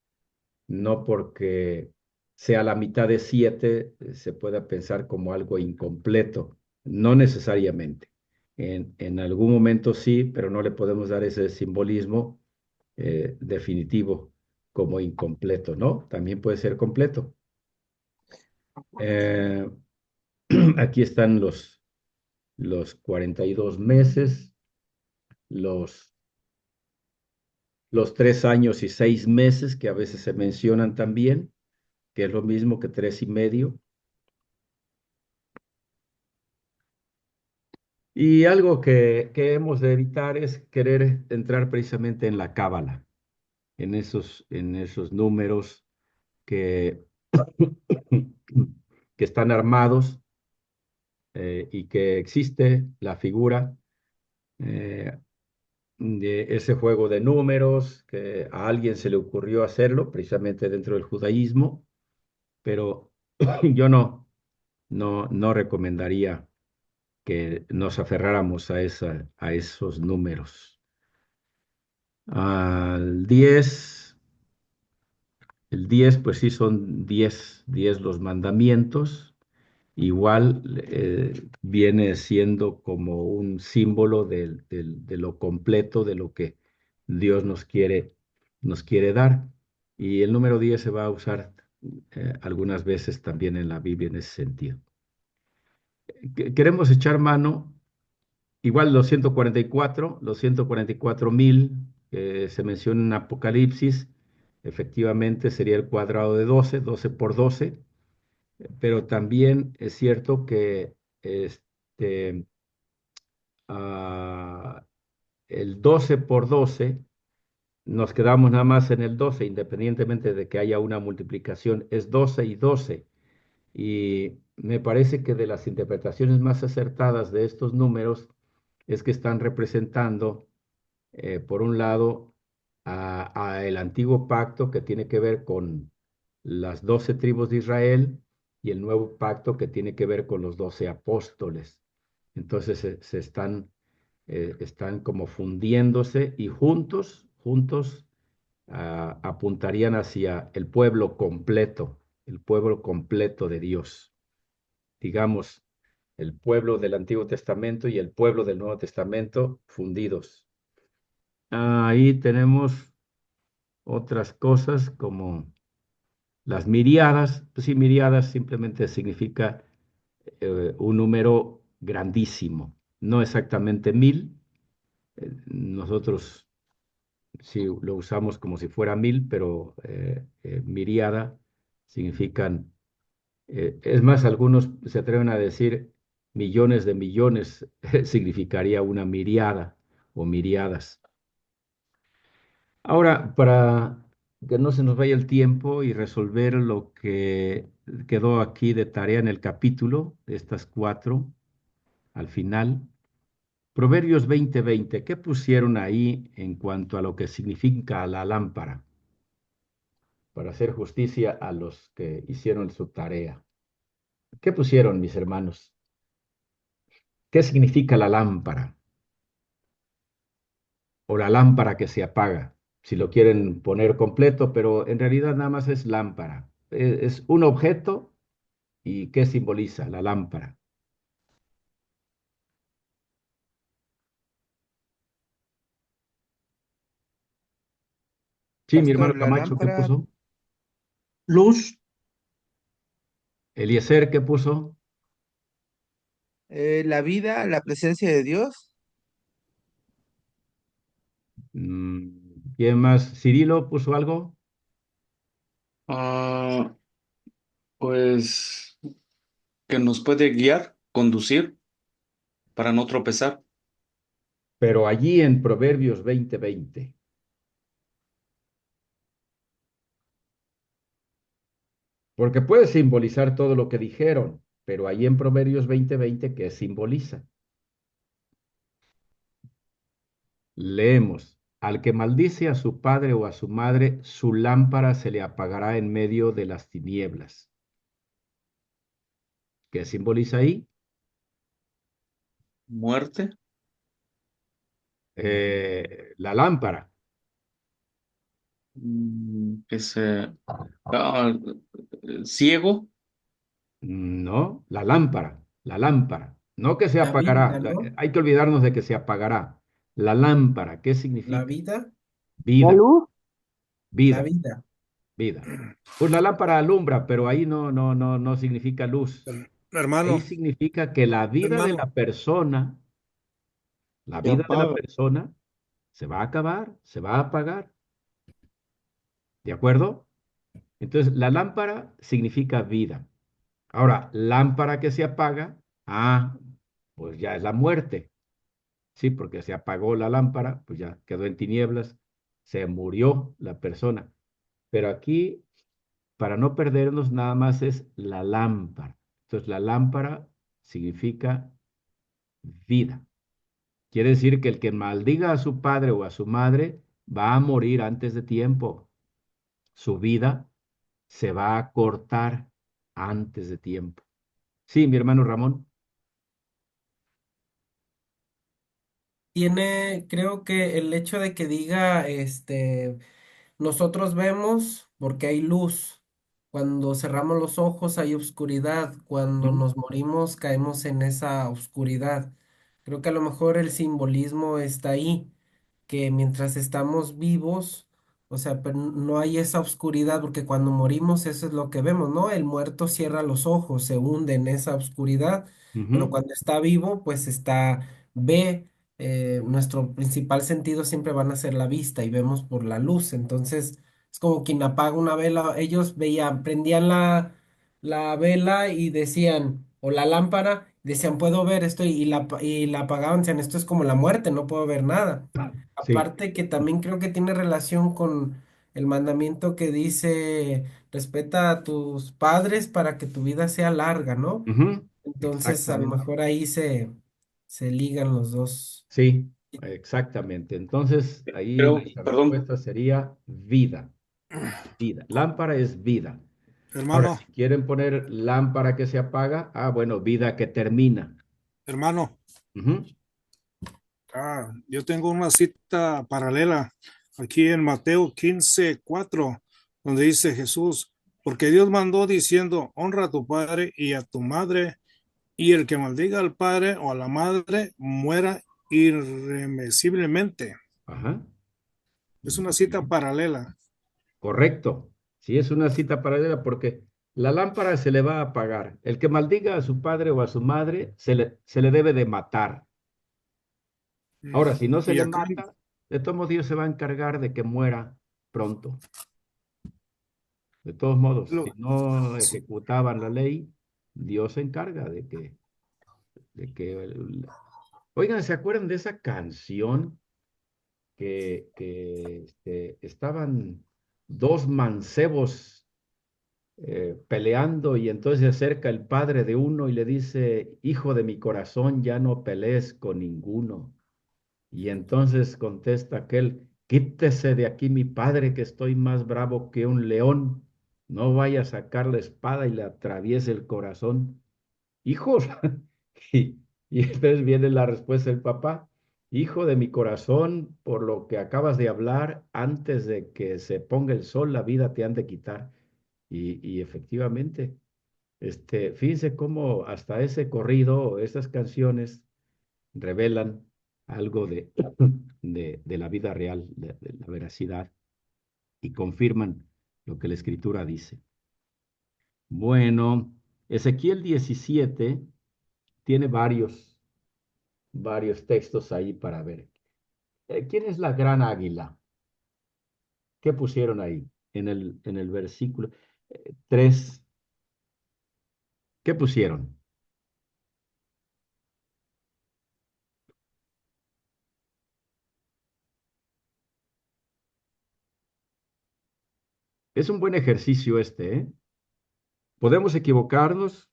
no porque sea la mitad de 7 se pueda pensar como algo incompleto, no necesariamente. En algún momento sí, pero no le podemos dar ese simbolismo definitivo como incompleto, ¿no? También puede ser completo. Eh, aquí están los 42 meses, los 3 años y 6 meses que a veces se mencionan también, que es lo mismo que 3,5. Y algo que hemos de evitar es querer entrar precisamente en la cábala, en esos números que, que están armados y que existe la figura eh, de ese juego de números, que a alguien se le ocurrió hacerlo precisamente dentro del judaísmo, pero yo no recomendaría que nos aferráramos a esos números. Al 10, el 10 pues sí son 10 los mandamientos. Igual viene siendo como un símbolo de lo completo, de lo que Dios nos quiere dar. Y el número 10 se va a usar algunas veces también en la Biblia en ese sentido. Queremos echar mano, igual los 144,000 que se menciona en Apocalipsis, efectivamente sería el cuadrado de 12, 12 por 12. Pero también es cierto que este, ah, el 12 por 12, nos quedamos nada más en el 12, independientemente de que haya una multiplicación, es 12 y 12. Y me parece que de las interpretaciones más acertadas de estos números es que están representando, por un lado, a el antiguo pacto que tiene que ver con las 12 tribus de Israel y el nuevo pacto que tiene que ver con los 12 apóstoles. Entonces están como fundiéndose y juntos apuntarían hacia el pueblo completo de Dios. Digamos, el pueblo del Antiguo Testamento y el pueblo del Nuevo Testamento fundidos. Ahí tenemos otras cosas como las miriadas. Pues sí, miriadas simplemente significa un número grandísimo, no exactamente 1000. Nosotros sí lo usamos como si fuera 1000, pero miriada significan, es más, algunos se atreven a decir millones de millones, significaría una miriada o miriadas. Ahora, para que no se nos vaya el tiempo y resolver lo que quedó aquí de tarea en el capítulo, de estas 4, al final, Proverbios 20:20, ¿qué pusieron ahí en cuanto a lo que significa la lámpara? Para hacer justicia a los que hicieron su tarea. ¿Qué pusieron, mis hermanos? ¿Qué significa la lámpara? O la lámpara que se apaga, si lo quieren poner completo, pero en realidad nada más es lámpara. Es un objeto. ¿Y qué simboliza la lámpara? Sí, mi hermano Pastor, la Camacho, ¿qué lámpara, puso? Luz, Eliezer, ¿qué puso? la vida, la presencia de Dios. ¿Quién más? ¿Cirilo puso algo? Ah, pues que nos puede guiar, conducir para no tropezar. Pero allí en Proverbios 20:20. Porque puede simbolizar todo lo que dijeron, pero allí en Proverbios 20:20, ¿qué simboliza? Leemos, al que maldice a su padre o a su madre, su lámpara se le apagará en medio de las tinieblas. ¿Qué simboliza ahí? Muerte, La lámpara. que se ah, ciego, No, la lámpara. No que se La apagará, vida, ¿no? hay que olvidarnos de que se apagará. La lámpara, ¿qué La significa? vida, La Vida, luz, la vida, vida. vida. Pues la lámpara alumbra, pero ahí no significa luz. Ahí Hermano, significa que la vida de la hermano, persona, la se vida de la apaga. persona se va a acabar, se va a apagar. ¿De acuerdo? Entonces, la lámpara significa vida. Ahora, lámpara que se apaga, pues ya es la muerte. Sí, porque se apagó la lámpara, pues ya quedó en tinieblas, se murió la persona. Pero aquí, para no perdernos, nada más es la lámpara. Entonces, la lámpara significa vida. Quiere decir que el que maldiga a su padre o a su madre va a morir antes de tiempo. Su vida se va a cortar antes de tiempo. Sí, mi hermano Ramón. creo que el hecho de que diga, nosotros vemos porque hay luz. Cuando cerramos los ojos hay oscuridad. Cuando Ujú, nos morimos caemos en esa oscuridad. Creo que a lo mejor el simbolismo está ahí, que mientras estamos vivos, o sea, pero no hay esa oscuridad, porque cuando morimos eso es lo que vemos, ¿no? El muerto cierra los ojos, se hunde en esa oscuridad, pero ujú. cuando está vivo, pues ve, nuestro principal sentido siempre van a ser la vista y vemos por la luz. Entonces, es como quien apaga una vela. Ellos veían, prendían la vela y decían, o la lámpara, decían, puedo ver esto, y la apagaban, decían, esto es como la muerte, no puedo ver nada. Sí. Aparte que también creo que tiene relación con el mandamiento que dice, respeta a tus padres para que tu vida sea larga, ¿no? Ujú, Entonces, a lo exactamente. mejor ahí se ligan los dos. Sí, exactamente. Entonces, ahí Creo, nuestra perdón, respuesta sería vida, vida. Lámpara es vida. Ahora, Hermano, si quieren poner lámpara que se apaga, bueno, vida que termina. hermano, Ujú. yo tengo una cita paralela aquí en Mateo 15:4, donde dice Jesús, porque Dios mandó diciendo, honra a tu padre y a tu madre, y el que maldiga al padre o a la madre muera irremisiblemente. Ajá. Es una cita paralela. Correcto. Sí, es una cita paralela porque la lámpara se le va a apagar. El que maldiga a su padre o a su madre se le debe de matar. Ahora, si no se Y le acá, mata, de todos modos Dios se va a encargar de que muera pronto. De todos modos, si lo- no ejecutaban la ley, Dios se encarga de que. Oigan, ¿se acuerdan de esa canción que estaban dos mancebos peleando y entonces se acerca el padre de uno y le dice, hijo de mi corazón, ya no pelees con ninguno? Y entonces contesta aquel, quítese de aquí mi padre, que estoy más bravo que un león. No vaya a sacar la espada y le atraviese el corazón. Hijos. Y, y entonces viene la respuesta del papá, hijo de mi corazón, por lo que acabas de hablar, antes de que se ponga el sol, la vida te han de quitar. Y efectivamente, fíjense cómo hasta ese corrido o esas canciones revelan algo de la vida real, de la veracidad, y confirman lo que la escritura dice. Bueno, Ezequiel 17 tiene varios textos ahí para ver. ¿Quién es la gran águila? ¿Qué pusieron ahí en el versículo 3? ¿Qué pusieron? Es un buen ejercicio ¿eh? Podemos equivocarnos,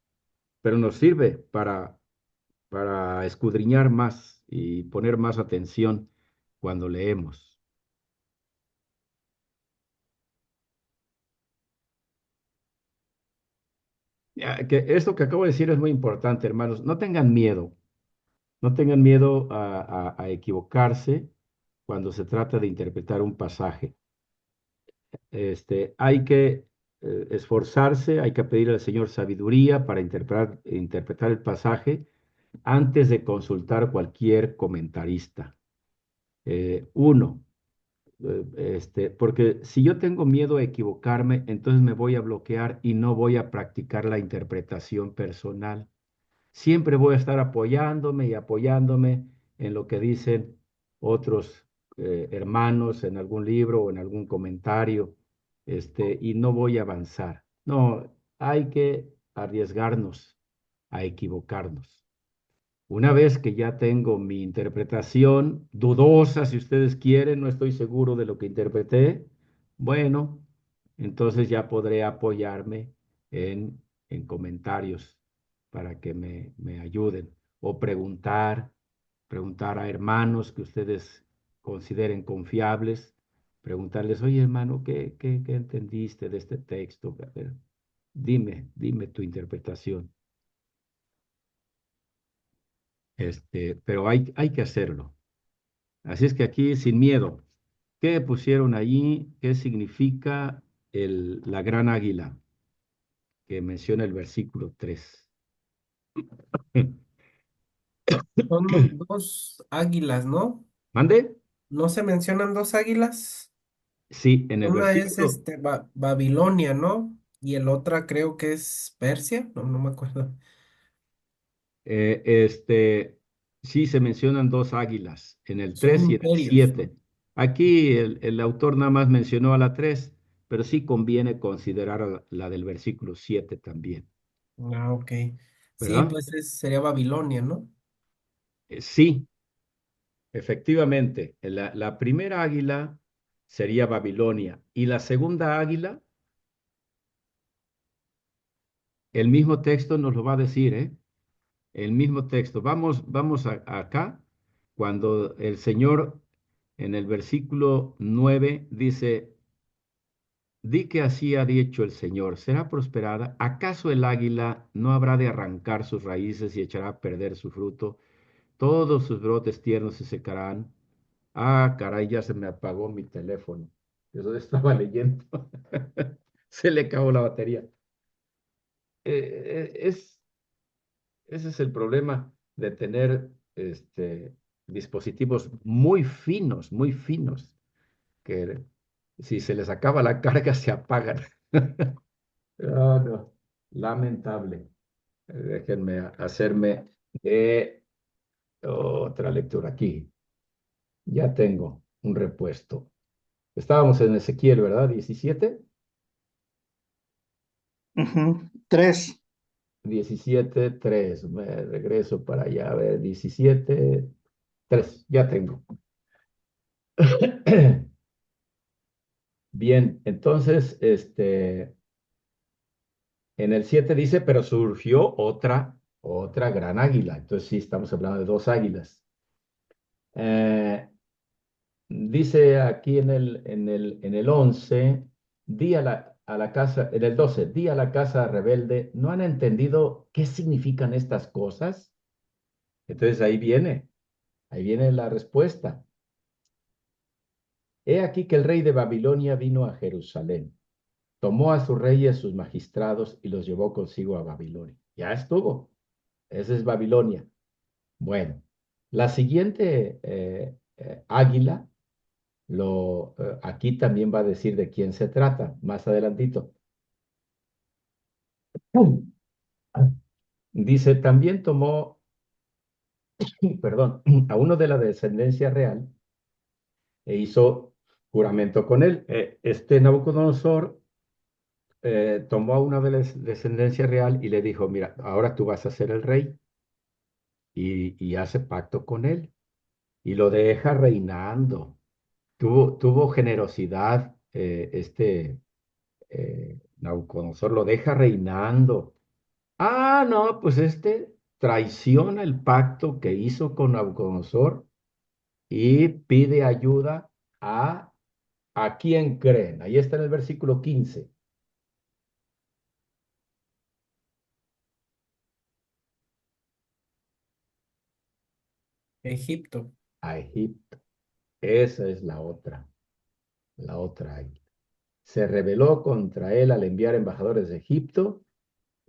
pero nos sirve para escudriñar más y poner más atención cuando leemos. Que esto que acabo de decir es muy importante, hermanos. No tengan miedo, no tengan miedo a equivocarse cuando se trata de interpretar un pasaje. Hay que esforzarse, hay que pedir al Señor sabiduría para interpretar el pasaje antes de consultar cualquier comentarista. Uno, porque si yo tengo miedo a equivocarme, entonces me voy a bloquear y no voy a practicar la interpretación personal. Siempre voy a estar apoyándome y apoyándome en lo que dicen otros hermanos en algún libro o en algún comentario, y no voy a avanzar. No, hay que arriesgarnos a equivocarnos. Una vez que ya tengo mi interpretación, dudosa si ustedes quieren, no estoy seguro de lo que interpreté, bueno, entonces ya podré apoyarme en comentarios para que me ayuden o preguntar a hermanos que ustedes consideren confiables, preguntarles, oye hermano, ¿qué entendiste de este texto? A ver, dime tu interpretación. Pero hay que hacerlo. Así es que aquí sin miedo. ¿Qué pusieron allí? ¿Qué significa la gran águila que menciona el versículo 3? Son dos águilas, ¿no? ¿Mande? ¿No se mencionan dos águilas? Sí, en el Una es versículo. Babilonia, ¿no? Y el otra creo que es Persia, no me acuerdo. Eh, este, sí se mencionan dos águilas, en el Son 3 y en el imperios. 7. Aquí el autor nada más mencionó a la 3, pero sí conviene considerar a la del versículo 7 también, Ah, ok. Sí, ¿verdad? pues sería Babilonia, ¿no? Sí, efectivamente, la primera águila sería Babilonia y la segunda águila, el mismo texto nos lo va a decir, ¿eh? El mismo texto. Vamos acá, cuando el Señor en el versículo 9 dice, di que así ha dicho el Señor, ¿será prosperada? ¿Acaso el águila no habrá de arrancar sus raíces y echará a perder su fruto? Todos sus brotes tiernos se secarán. Ah, caray, ya se me apagó mi teléfono. Eso estaba leyendo. Se le acabó la batería. Ese es el problema de tener dispositivos muy finos, que si se les acaba la carga se apagan. Ah, no, lamentable. Déjenme hacerme otra lectura aquí. Ya tengo un repuesto. Estábamos en Ezequiel, ¿verdad? 17, Ujú. 3. 17:3. Me regreso para allá. A ver, 17:3. Ya tengo. Bien, entonces, en el 7 dice, pero surgió otra gran águila. Entonces sí, estamos hablando de dos águilas. Eh, Dice aquí en el 11, di a la casa, en el 12, di a la casa rebelde, ¿no han entendido qué significan estas cosas? Entonces ahí viene la respuesta. He aquí que el rey de Babilonia vino a Jerusalén, tomó a su rey y a sus magistrados y los llevó consigo a Babilonia. Ya estuvo. Esa es Babilonia. Bueno, la siguiente águila, aquí también va a decir de quién se trata, más adelantito. Dice, también tomó, perdón, a uno de la descendencia real e hizo juramento con él. Este Nabucodonosor tomó a una de la descendencia real y le dijo, mira, ahora tú vas a ser el rey y hace pacto con él y lo deja reinando. Tuvo generosidad, Nabucodonosor lo deja reinando. Ah, no, pues traiciona el pacto que hizo con Nabucodonosor y pide ayuda a quien creen. Ahí está en el versículo 15, Egipto. a Egipto. Esa es la otra águila. Se rebeló contra él al enviar embajadores de Egipto.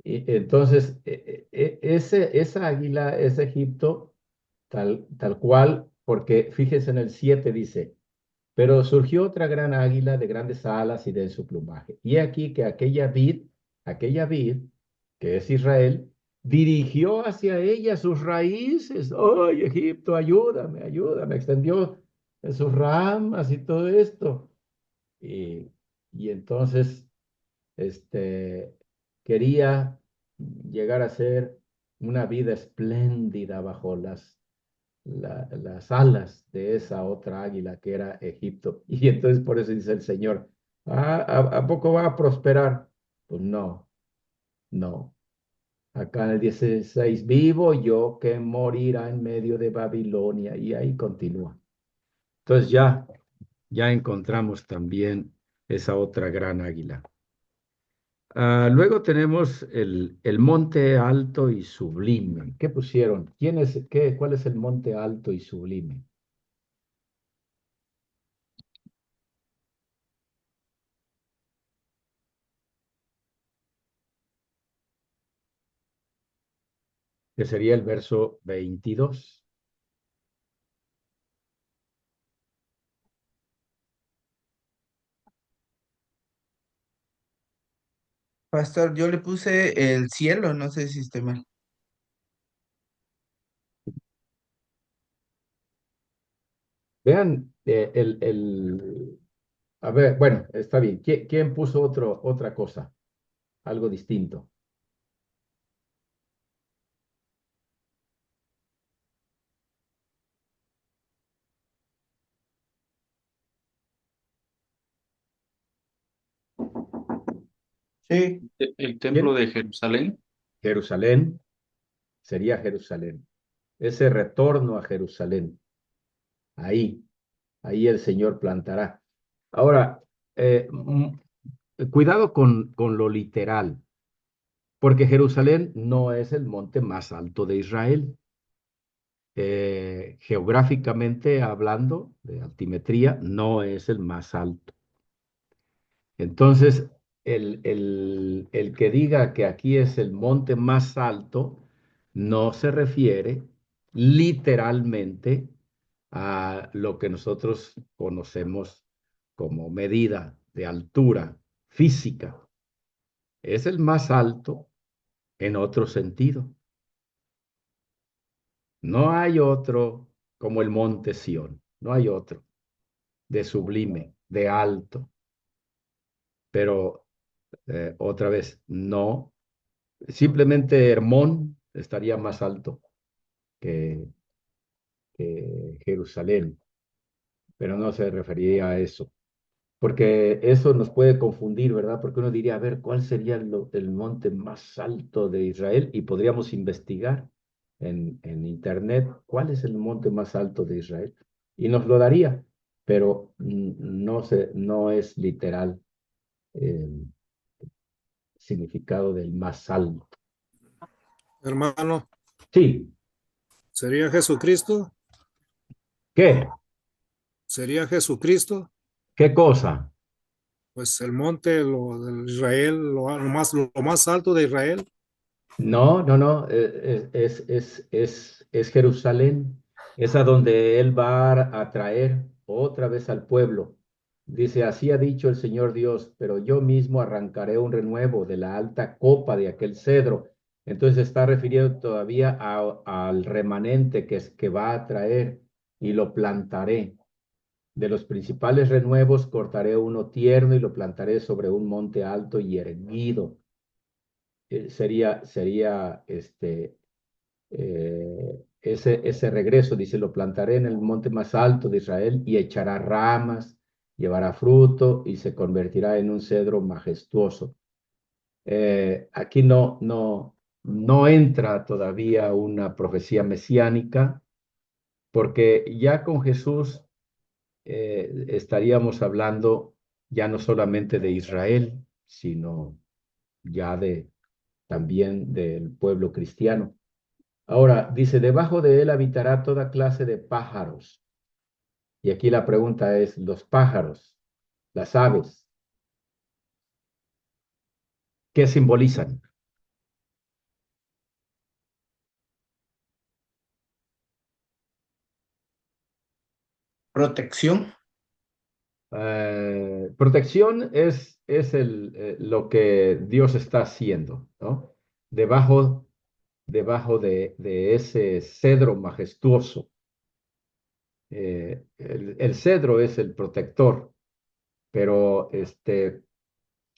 Y entonces, esa águila es Egipto tal cual, porque fíjese en el 7 dice, pero surgió otra gran águila de grandes alas y de su plumaje. Y aquí que aquella vid, que es Israel, dirigió hacia ella sus raíces. ¡Ay, Egipto, ayúdame, ayúdame! Extendió sus ramas y todo esto. Y entonces, este, quería llegar a ser una vida espléndida bajo las alas de esa otra águila que era Egipto. Y entonces por eso dice el Señor, ¿a poco va a prosperar? Pues no, no. Acá en el 16, vivo yo que morirá en medio de Babilonia. Y ahí continúa. Entonces ya encontramos también esa otra gran águila. Luego tenemos el monte alto y sublime. ¿Qué pusieron? ¿Cuál es el monte alto y sublime? que sería el verso 22. Pastor, yo le puse el cielo, no sé si estoy mal. Vean, a ver, bueno, está bien. ¿Quién puso otra cosa? Algo distinto. Sí. El templo ¿Quién? de Jerusalén. Jerusalén, sería Jerusalén. Ese retorno a Jerusalén. Ahí, ahí el Señor plantará. Ahora, cuidado con lo literal, porque Jerusalén no es el monte más alto de Israel. Geográficamente hablando, de altimetría, no es el más alto. Entonces, el que diga que aquí es el monte más alto, no se refiere literalmente a lo que nosotros conocemos como medida de altura física. Es el más alto en otro sentido. No hay otro como el monte Sión, no hay otro de sublime, de alto, pero otra vez, no. Simplemente Hermón estaría más alto que, que Jerusalén, pero no se refería a eso, porque eso nos puede confundir, ¿verdad? Porque uno diría, a ver, ¿cuál sería el monte más alto de Israel? Y podríamos investigar en internet cuál es el monte más alto de Israel. Y nos lo daría, pero no es literal el significado del más alto. Hermano, Sí, ¿sería Jesucristo? ¿qué? ¿Sería Jesucristo? ¿Qué cosa? Pues el monte de Israel, lo más alto de Israel. No, no, no, es Jerusalén, es a donde Él va a traer otra vez al pueblo. Dice, así ha dicho el Señor Dios, pero yo mismo arrancaré un renuevo de la alta copa de aquel cedro. Entonces está refiriendo todavía al remanente que va a traer y lo plantaré. De los principales renuevos cortaré uno tierno y lo plantaré sobre un monte alto y erguido. Sería ese regreso, dice, lo plantaré en el monte más alto de Israel y echará ramas, llevará fruto y se convertirá en un cedro majestuoso. Aquí no entra todavía una profecía mesiánica, porque ya con Jesús estaríamos hablando ya no solamente de Israel, sino ya también del pueblo cristiano. Ahora, dice, debajo de él habitará toda clase de pájaros. Y aquí la pregunta es, los pájaros, las aves, ¿qué simbolizan? Protección. Protección es lo que Dios está haciendo, ¿no? Debajo, debajo de ese cedro majestuoso. El cedro es el protector, pero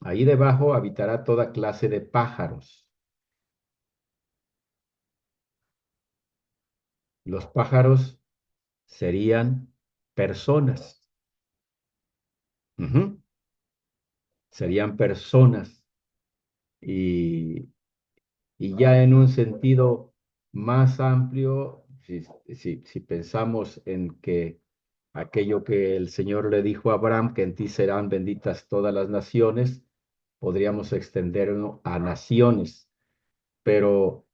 ahí debajo habitará toda clase de pájaros. Los pájaros serían personas. Ujú. Serían personas. Y, y ya en un sentido más amplio, si pensamos en que aquello que el Señor le dijo a Abraham, que en ti serán benditas todas las naciones, podríamos extenderlo a naciones. Pero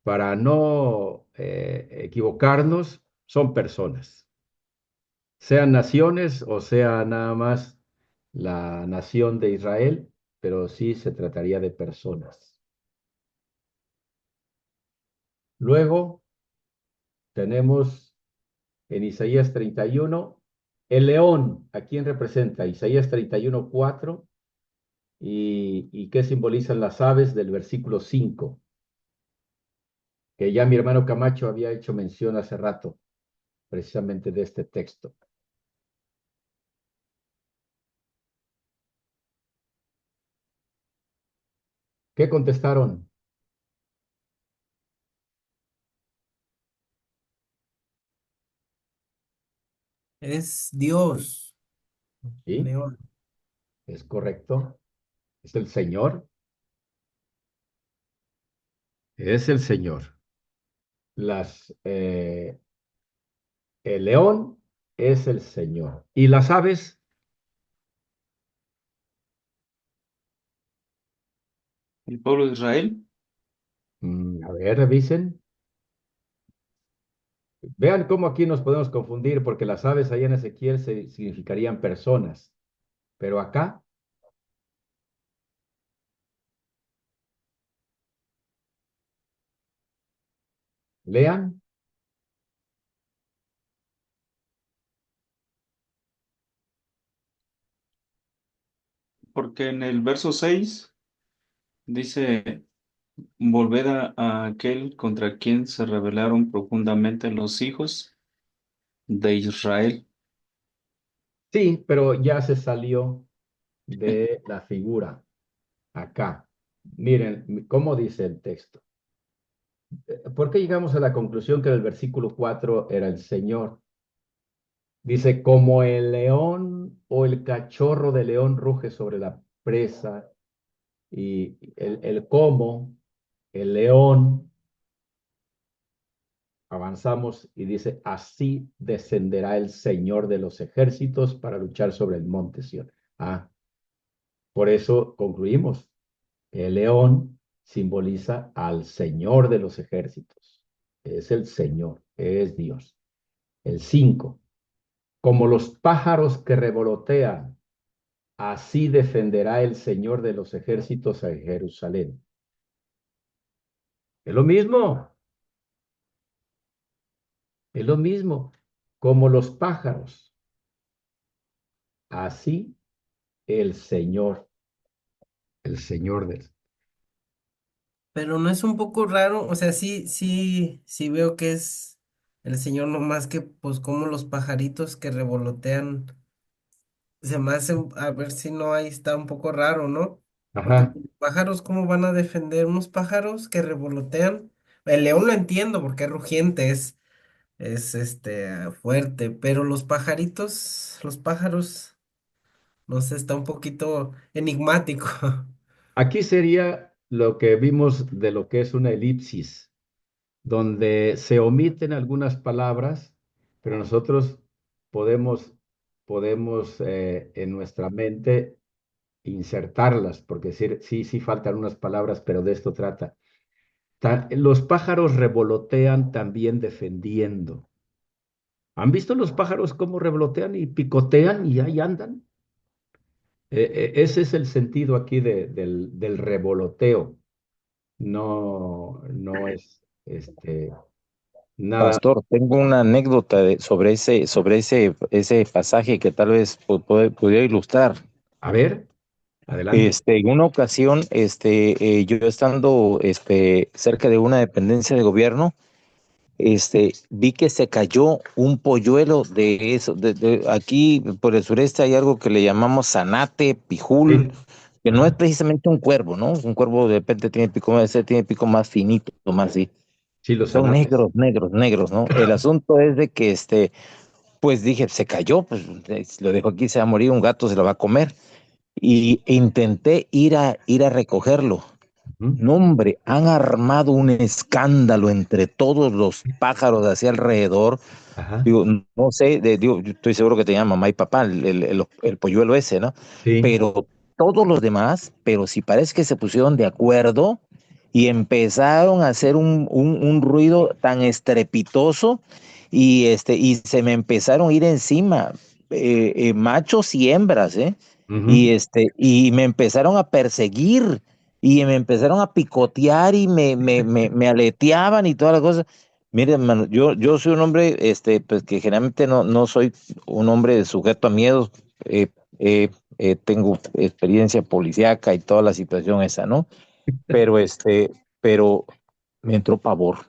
para no equivocarnos, son personas. Sean naciones o sea nada más la nación de Israel, pero sí se trataría de personas. Luego tenemos en Isaías 31 el león. ¿A quién representa? Isaías 31:4. ¿Y qué simbolizan las aves del versículo 5? Que ya mi hermano Camacho había hecho mención hace rato, precisamente de este texto. ¿Qué contestaron? Es Dios, Sí, león. es correcto. Es el Señor. Es el Señor. El león es el Señor. ¿Y las aves? El pueblo de Israel. A ver, revisen. Vean cómo aquí nos podemos confundir, porque las aves allá en Ezequiel significarían personas, pero acá, lean, Porque en el verso 6 dice, volved a aquel contra quien se rebelaron profundamente los hijos de Israel. sí, pero ya se salió de la figura acá. Miren cómo dice el texto. ¿Por qué llegamos a la conclusión que en el versículo 4 era el Señor? Dice, como el león o el cachorro de león ruge sobre la presa, y el cómo, el león, avanzamos y dice, así descenderá el Señor de los ejércitos para luchar sobre el monte Sión. Por eso concluimos, el león simboliza al Señor de los ejércitos. Es el Señor, es Dios. El 5, como los pájaros que revolotean, así defenderá el Señor de los ejércitos a Jerusalén. Es lo mismo, es lo mismo. Como los pájaros, así el Señor del... Pero no es un poco raro, o sea, sí veo que es el Señor, no más que pues como los pajaritos que revolotean, se me hace, a ver si no ahí está un poco raro, ¿no? Porque Ajá. pues, pájaros, ¿cómo van a defender unos pájaros que revolotean? El león lo entiendo porque es rugiente, es fuerte, pero los pajaritos, los pájaros, no sé, está un poquito enigmático. Aquí sería lo que vimos de lo que es una elipsis, donde se omiten algunas palabras, pero nosotros podemos, podemos en nuestra mente insertarlas, porque sí, sí, sí faltan unas palabras, pero de esto trata. Los pájaros revolotean también defendiendo. ¿Han visto los pájaros cómo revolotean y picotean y ahí andan? Ese es el sentido aquí del revoloteo. No, no es nada. Pastor, tengo una anécdota sobre ese pasaje que tal vez pudiera ilustrar. A ver, adelante. En una ocasión, yo estando cerca de una dependencia de gobierno, vi que se cayó un polluelo de eso. Aquí por el sureste hay algo que le llamamos zanate, pijul, Sí, que no es ajá, precisamente un cuervo, ¿no? Un cuervo de repente tiene pico más finito, más así. sí, los Son zanates. negros, negros, negros, ¿no? El asunto es de que pues dije, se cayó, pues lo dejo aquí, se va a morir, un gato se lo va a comer. Y intenté ir a recogerlo. Ujú, No, hombre, han armado un escándalo entre todos los pájaros de hacia alrededor. ajá, Digo, no sé, digo, yo estoy seguro que tenía mamá y papá, el polluelo ese, ¿no? sí, Pero todos los demás, pero sí parece que se pusieron de acuerdo y empezaron a hacer un ruido tan estrepitoso y se me empezaron a ir encima, machos y hembras, ¿eh? ujú, Y me empezaron a perseguir. y me empezaron a picotear y me aleteaban y todas las cosas. Mire, hermano, yo soy un hombre, pues que generalmente no soy un hombre sujeto a miedos. eh, Tengo experiencia policíaca y toda la situación esa, ¿no? Pero pero me entró pavor.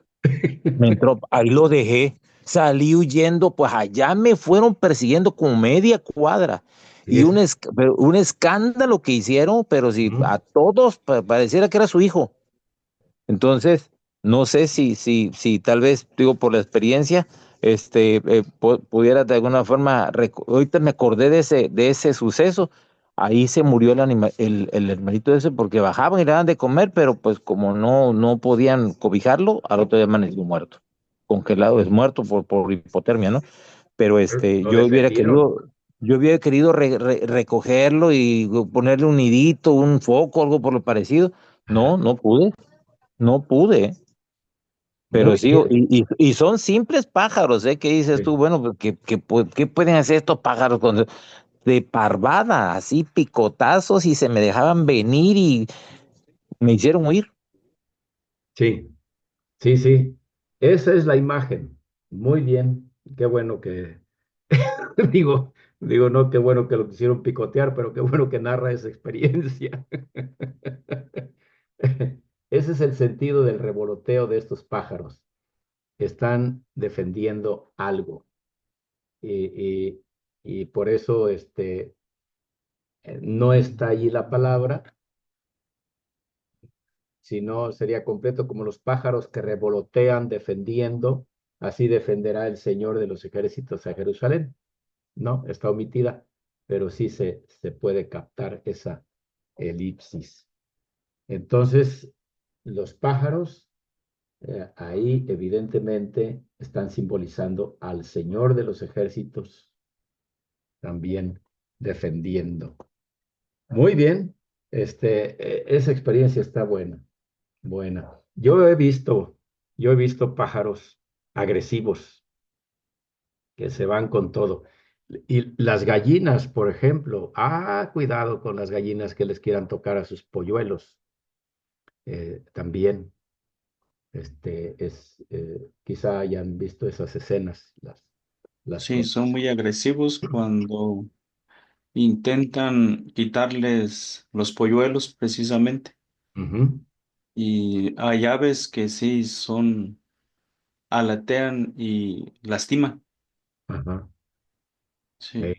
Ahí lo dejé, salí huyendo, pues allá me fueron persiguiendo con media cuadra Y y es, pero un escándalo que hicieron, pero si ujú, a todos pareciera que era su hijo. Entonces, no sé si tal vez, digo, por la experiencia, pudiera de alguna forma, ahorita me acordé de ese suceso. Ahí se murió el hermanito ese porque bajaban y le daban de comer, pero pues como no podían cobijarlo, al otro día amaneció muerto, congelado, es muerto por hipotermia, ¿no? Pero lo defendieron. yo hubiera querido recogerlo y ponerle un nidito, un foco, algo por lo parecido. Ajá. No pude. No pude, Muy pero sí, bien. y son simples pájaros, ¿eh? ¿Qué dices tú? Sí, Bueno, pues, ¿qué pueden hacer estos pájaros de parvada, así picotazos y se me dejaban venir y me hicieron huir? sí, sí, sí. Esa es la imagen. Muy bien. Qué bueno que, digo, no, qué bueno que lo quisieron picotear, pero qué bueno que narra esa experiencia. Ese es el sentido del revoloteo de estos pájaros, que están defendiendo algo. Y, y por eso no está allí la palabra, sino sería completo como los pájaros que revolotean defendiendo, así defenderá el Señor de los ejércitos a Jerusalén. No, está omitida, pero sí se puede captar esa elipsis. Entonces, los pájaros ahí evidentemente están simbolizando al Señor de los ejércitos también defendiendo. Muy bien, esa experiencia está buena, buena. Yo he visto pájaros agresivos que se van con todo. Y las gallinas, por ejemplo, cuidado con las gallinas que les quieran tocar a sus polluelos. También, quizá hayan visto esas escenas, las Sí, son muy agresivos cuando intentan quitarles los polluelos precisamente. Ujú, Y hay aves que sí son, alatean y lastiman. ajá, Sí, eh,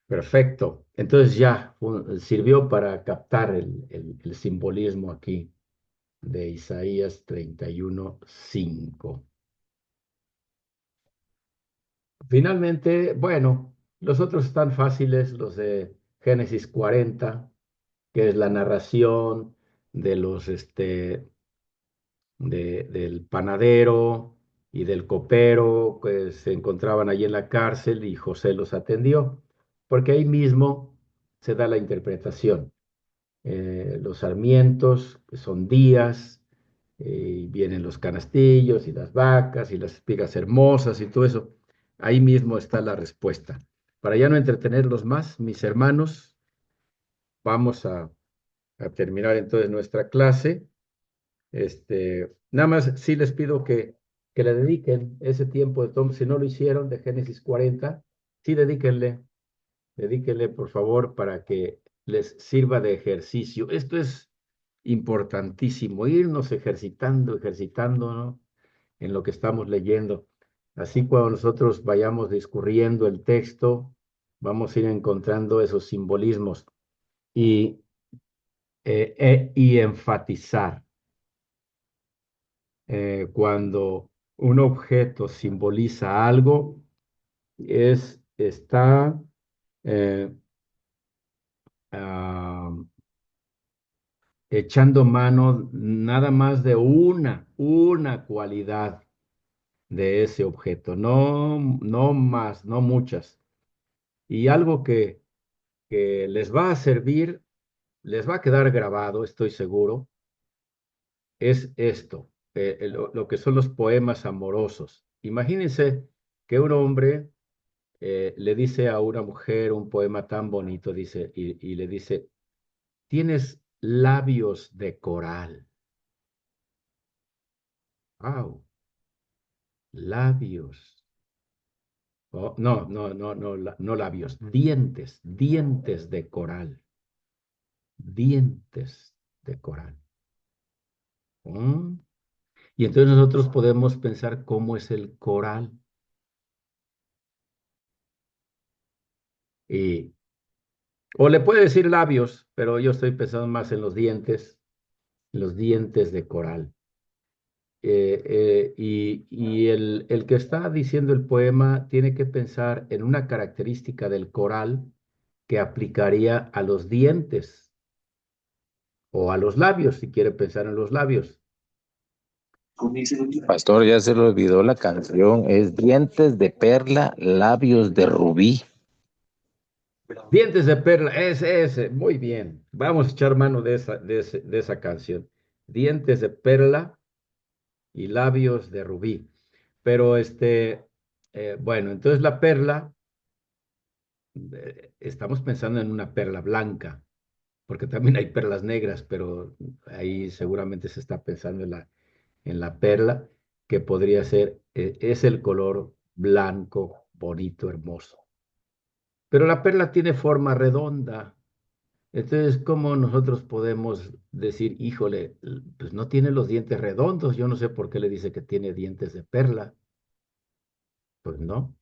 perfecto. Entonces ya sirvió para captar el simbolismo aquí de Isaías 31:5. Finalmente, bueno, los otros están fáciles, los de Génesis 40, que es la narración de del panadero y del copero que se encontraban allí en la cárcel y José los atendió, porque ahí mismo se da la interpretación. Los sarmientos, que son días, y vienen los canastillos y las vacas y las espigas hermosas y todo eso. Ahí mismo está la respuesta. Para ya no entretenerlos más, mis hermanos, vamos a terminar entonces nuestra clase. Nada más sí les pido que le dediquen ese tiempo de si no lo hicieron de Génesis 40, sí dedíquenle por favor para que les sirva de ejercicio. Esto es importantísimo, irnos ejercitando, ¿no? En lo que estamos leyendo. Así cuando nosotros vayamos discurriendo el texto, vamos a ir encontrando esos simbolismos y, y enfatizar cuando un objeto simboliza algo, está eh, ah, echando mano nada más de una cualidad de ese objeto, no más, no muchas. Y algo que les va a servir, les va a quedar grabado, estoy seguro, es esto, lo que son los poemas amorosos. Imagínense que un hombre le dice a una mujer un poema tan bonito, dice, y le dice, tienes labios de coral. Wow, labios. Oh, no labios, dientes de coral, dientes de coral. ¿Mm? Y entonces nosotros podemos pensar cómo es el coral. Y, o le puede decir labios, pero yo estoy pensando más en los dientes de coral. Y el que está diciendo el poema tiene que pensar en una característica del coral que aplicaría a los dientes o a los labios, si quiere pensar en los labios. Pastor, ya se le olvidó la canción, es dientes de perla, labios de rubí. Dientes de perla, ese, muy bien. Vamos a echar mano de esa canción. Dientes de perla y labios de rubí. Pero bueno, entonces la perla, estamos pensando en una perla blanca, porque también hay perlas negras, pero ahí seguramente se está pensando en la perla, que podría ser, es el color blanco, bonito, hermoso. Pero la perla tiene forma redonda. Entonces, ¿cómo nosotros podemos decir, híjole, pues no tiene los dientes redondos? Yo no sé por qué le dice que tiene dientes de perla. Pues no,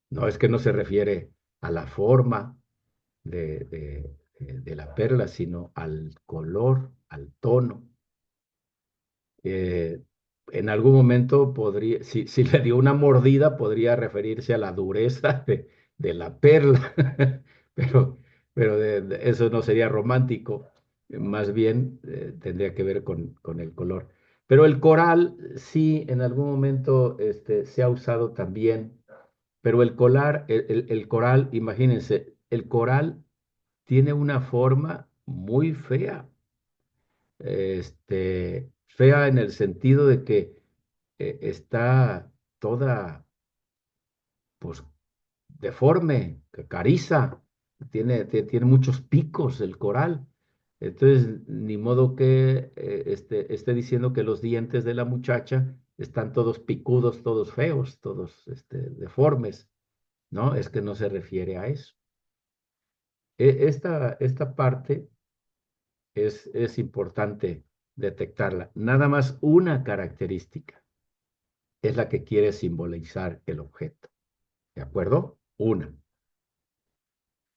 no es que no se refiere a la forma de la perla, sino al color, al tono. Eh, en algún momento podría, si le dio una mordida, podría referirse a la dureza de la perla, pero, pero eso no sería romántico, más bien tendría que ver con el color. Pero el coral, sí, en algún momento se ha usado también, pero el coral, imagínense, el coral tiene una forma muy fea, fea en el sentido de que está toda, pues, deforme, cariza, tiene muchos picos el coral. Entonces, ni modo que esté diciendo que los dientes de la muchacha están todos picudos, todos feos, todos deformes. No, es que no se refiere a eso. Esta parte es importante detectarla. Nada más una característica es la que quiere simbolizar el objeto. ¿De acuerdo? Una.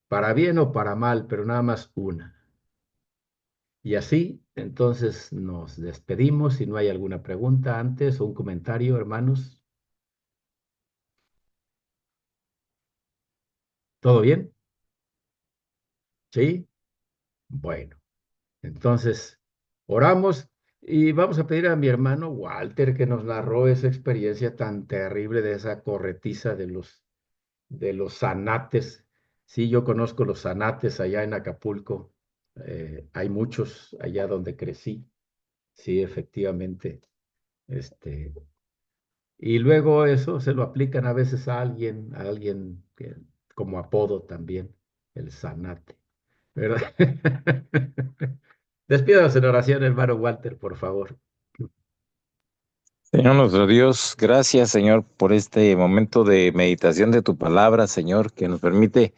Para bien o para mal, pero nada más una. Y así, entonces nos despedimos. Si no hay alguna pregunta antes o un comentario, hermanos. ¿Todo bien? ¿Sí? Bueno, entonces oramos y vamos a pedir a mi hermano Walter que nos narró esa experiencia tan terrible de esa corretiza de los zanates. Sí, yo conozco los zanates allá en Acapulco. Hay muchos allá donde crecí. Sí, efectivamente. Este, y luego eso se lo aplican a veces a alguien que, como apodo también, el zanate, ¿verdad? Despídanos en oración, hermano Walter, por favor. Señor nuestro Dios, gracias, Señor, por este momento de meditación de tu palabra, Señor, que nos permite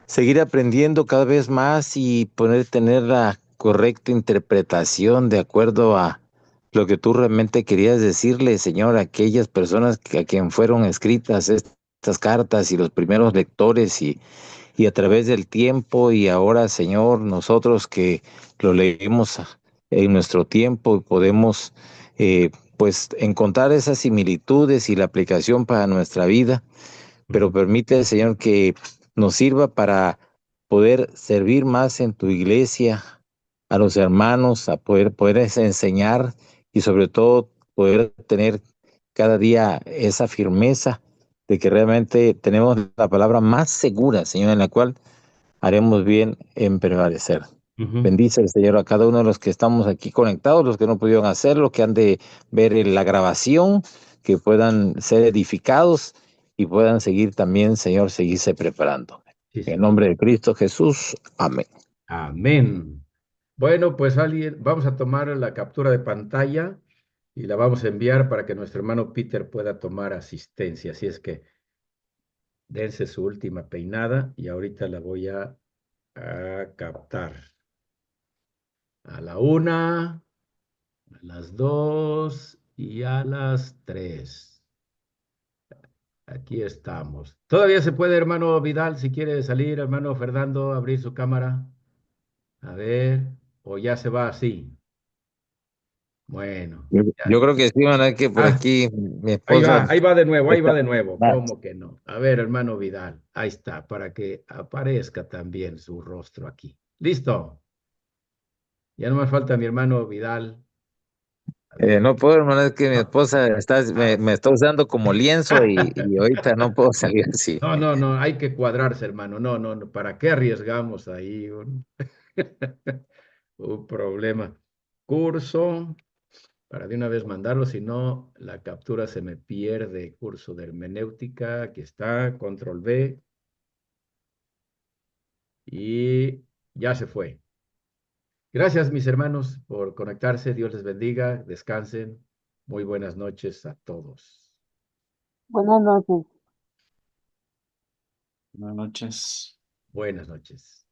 seguir aprendiendo cada vez más y poder tener la correcta interpretación de acuerdo a lo que tú realmente querías decirle, Señor, a aquellas personas a quien fueron escritas estas cartas y los primeros lectores y a través del tiempo y ahora, Señor, nosotros que lo leímos en nuestro tiempo y podemos pues encontrar esas similitudes y la aplicación para nuestra vida, pero permite, Señor, que nos sirva para poder servir más en tu iglesia, a los hermanos, a poder enseñar y sobre todo poder tener cada día esa firmeza de que realmente tenemos la palabra más segura, Señor, en la cual haremos bien en prevalecer. Ujú. Bendice el Señor a cada uno de los que estamos aquí conectados, los que no pudieron hacerlo, que han de ver la grabación, que puedan ser edificados y puedan seguir también, Señor, seguirse preparando. Sí, En el Señor. nombre de Cristo Jesús, amén. Amén. Bueno, pues vamos a tomar la captura de pantalla y la vamos a enviar para que nuestro hermano Peter pueda tomar asistencia. Así es que dense su última peinada y ahorita la voy a captar. A la 1, a las 2 y a las 3. Aquí estamos. Todavía se puede, hermano Vidal, si quiere salir, hermano Fernando, abrir su cámara. A ver, o ya se va así. Bueno, Yo creo que sí, van que por ah, aquí mi esposa ahí va de nuevo, ahí va está. de nuevo. Va. ¿Cómo que no? A ver, hermano Vidal, ahí está, para que aparezca también su rostro aquí. ¿Listo? Ya no más falta mi hermano Vidal. A ver. No puedo, hermano, es que mi No. esposa me está usando como lienzo y ahorita no puedo salir así. No, no, no, hay que cuadrarse, hermano. No, no, no, ¿para qué arriesgamos ahí un problema? Curso, para de una vez mandarlo, si no, la captura se me pierde. Curso de hermenéutica, aquí está, control V, y ya se fue. Gracias, mis hermanos, por conectarse. Dios les bendiga, descansen. Muy buenas noches a todos. Buenas noches. Buenas noches. Buenas noches.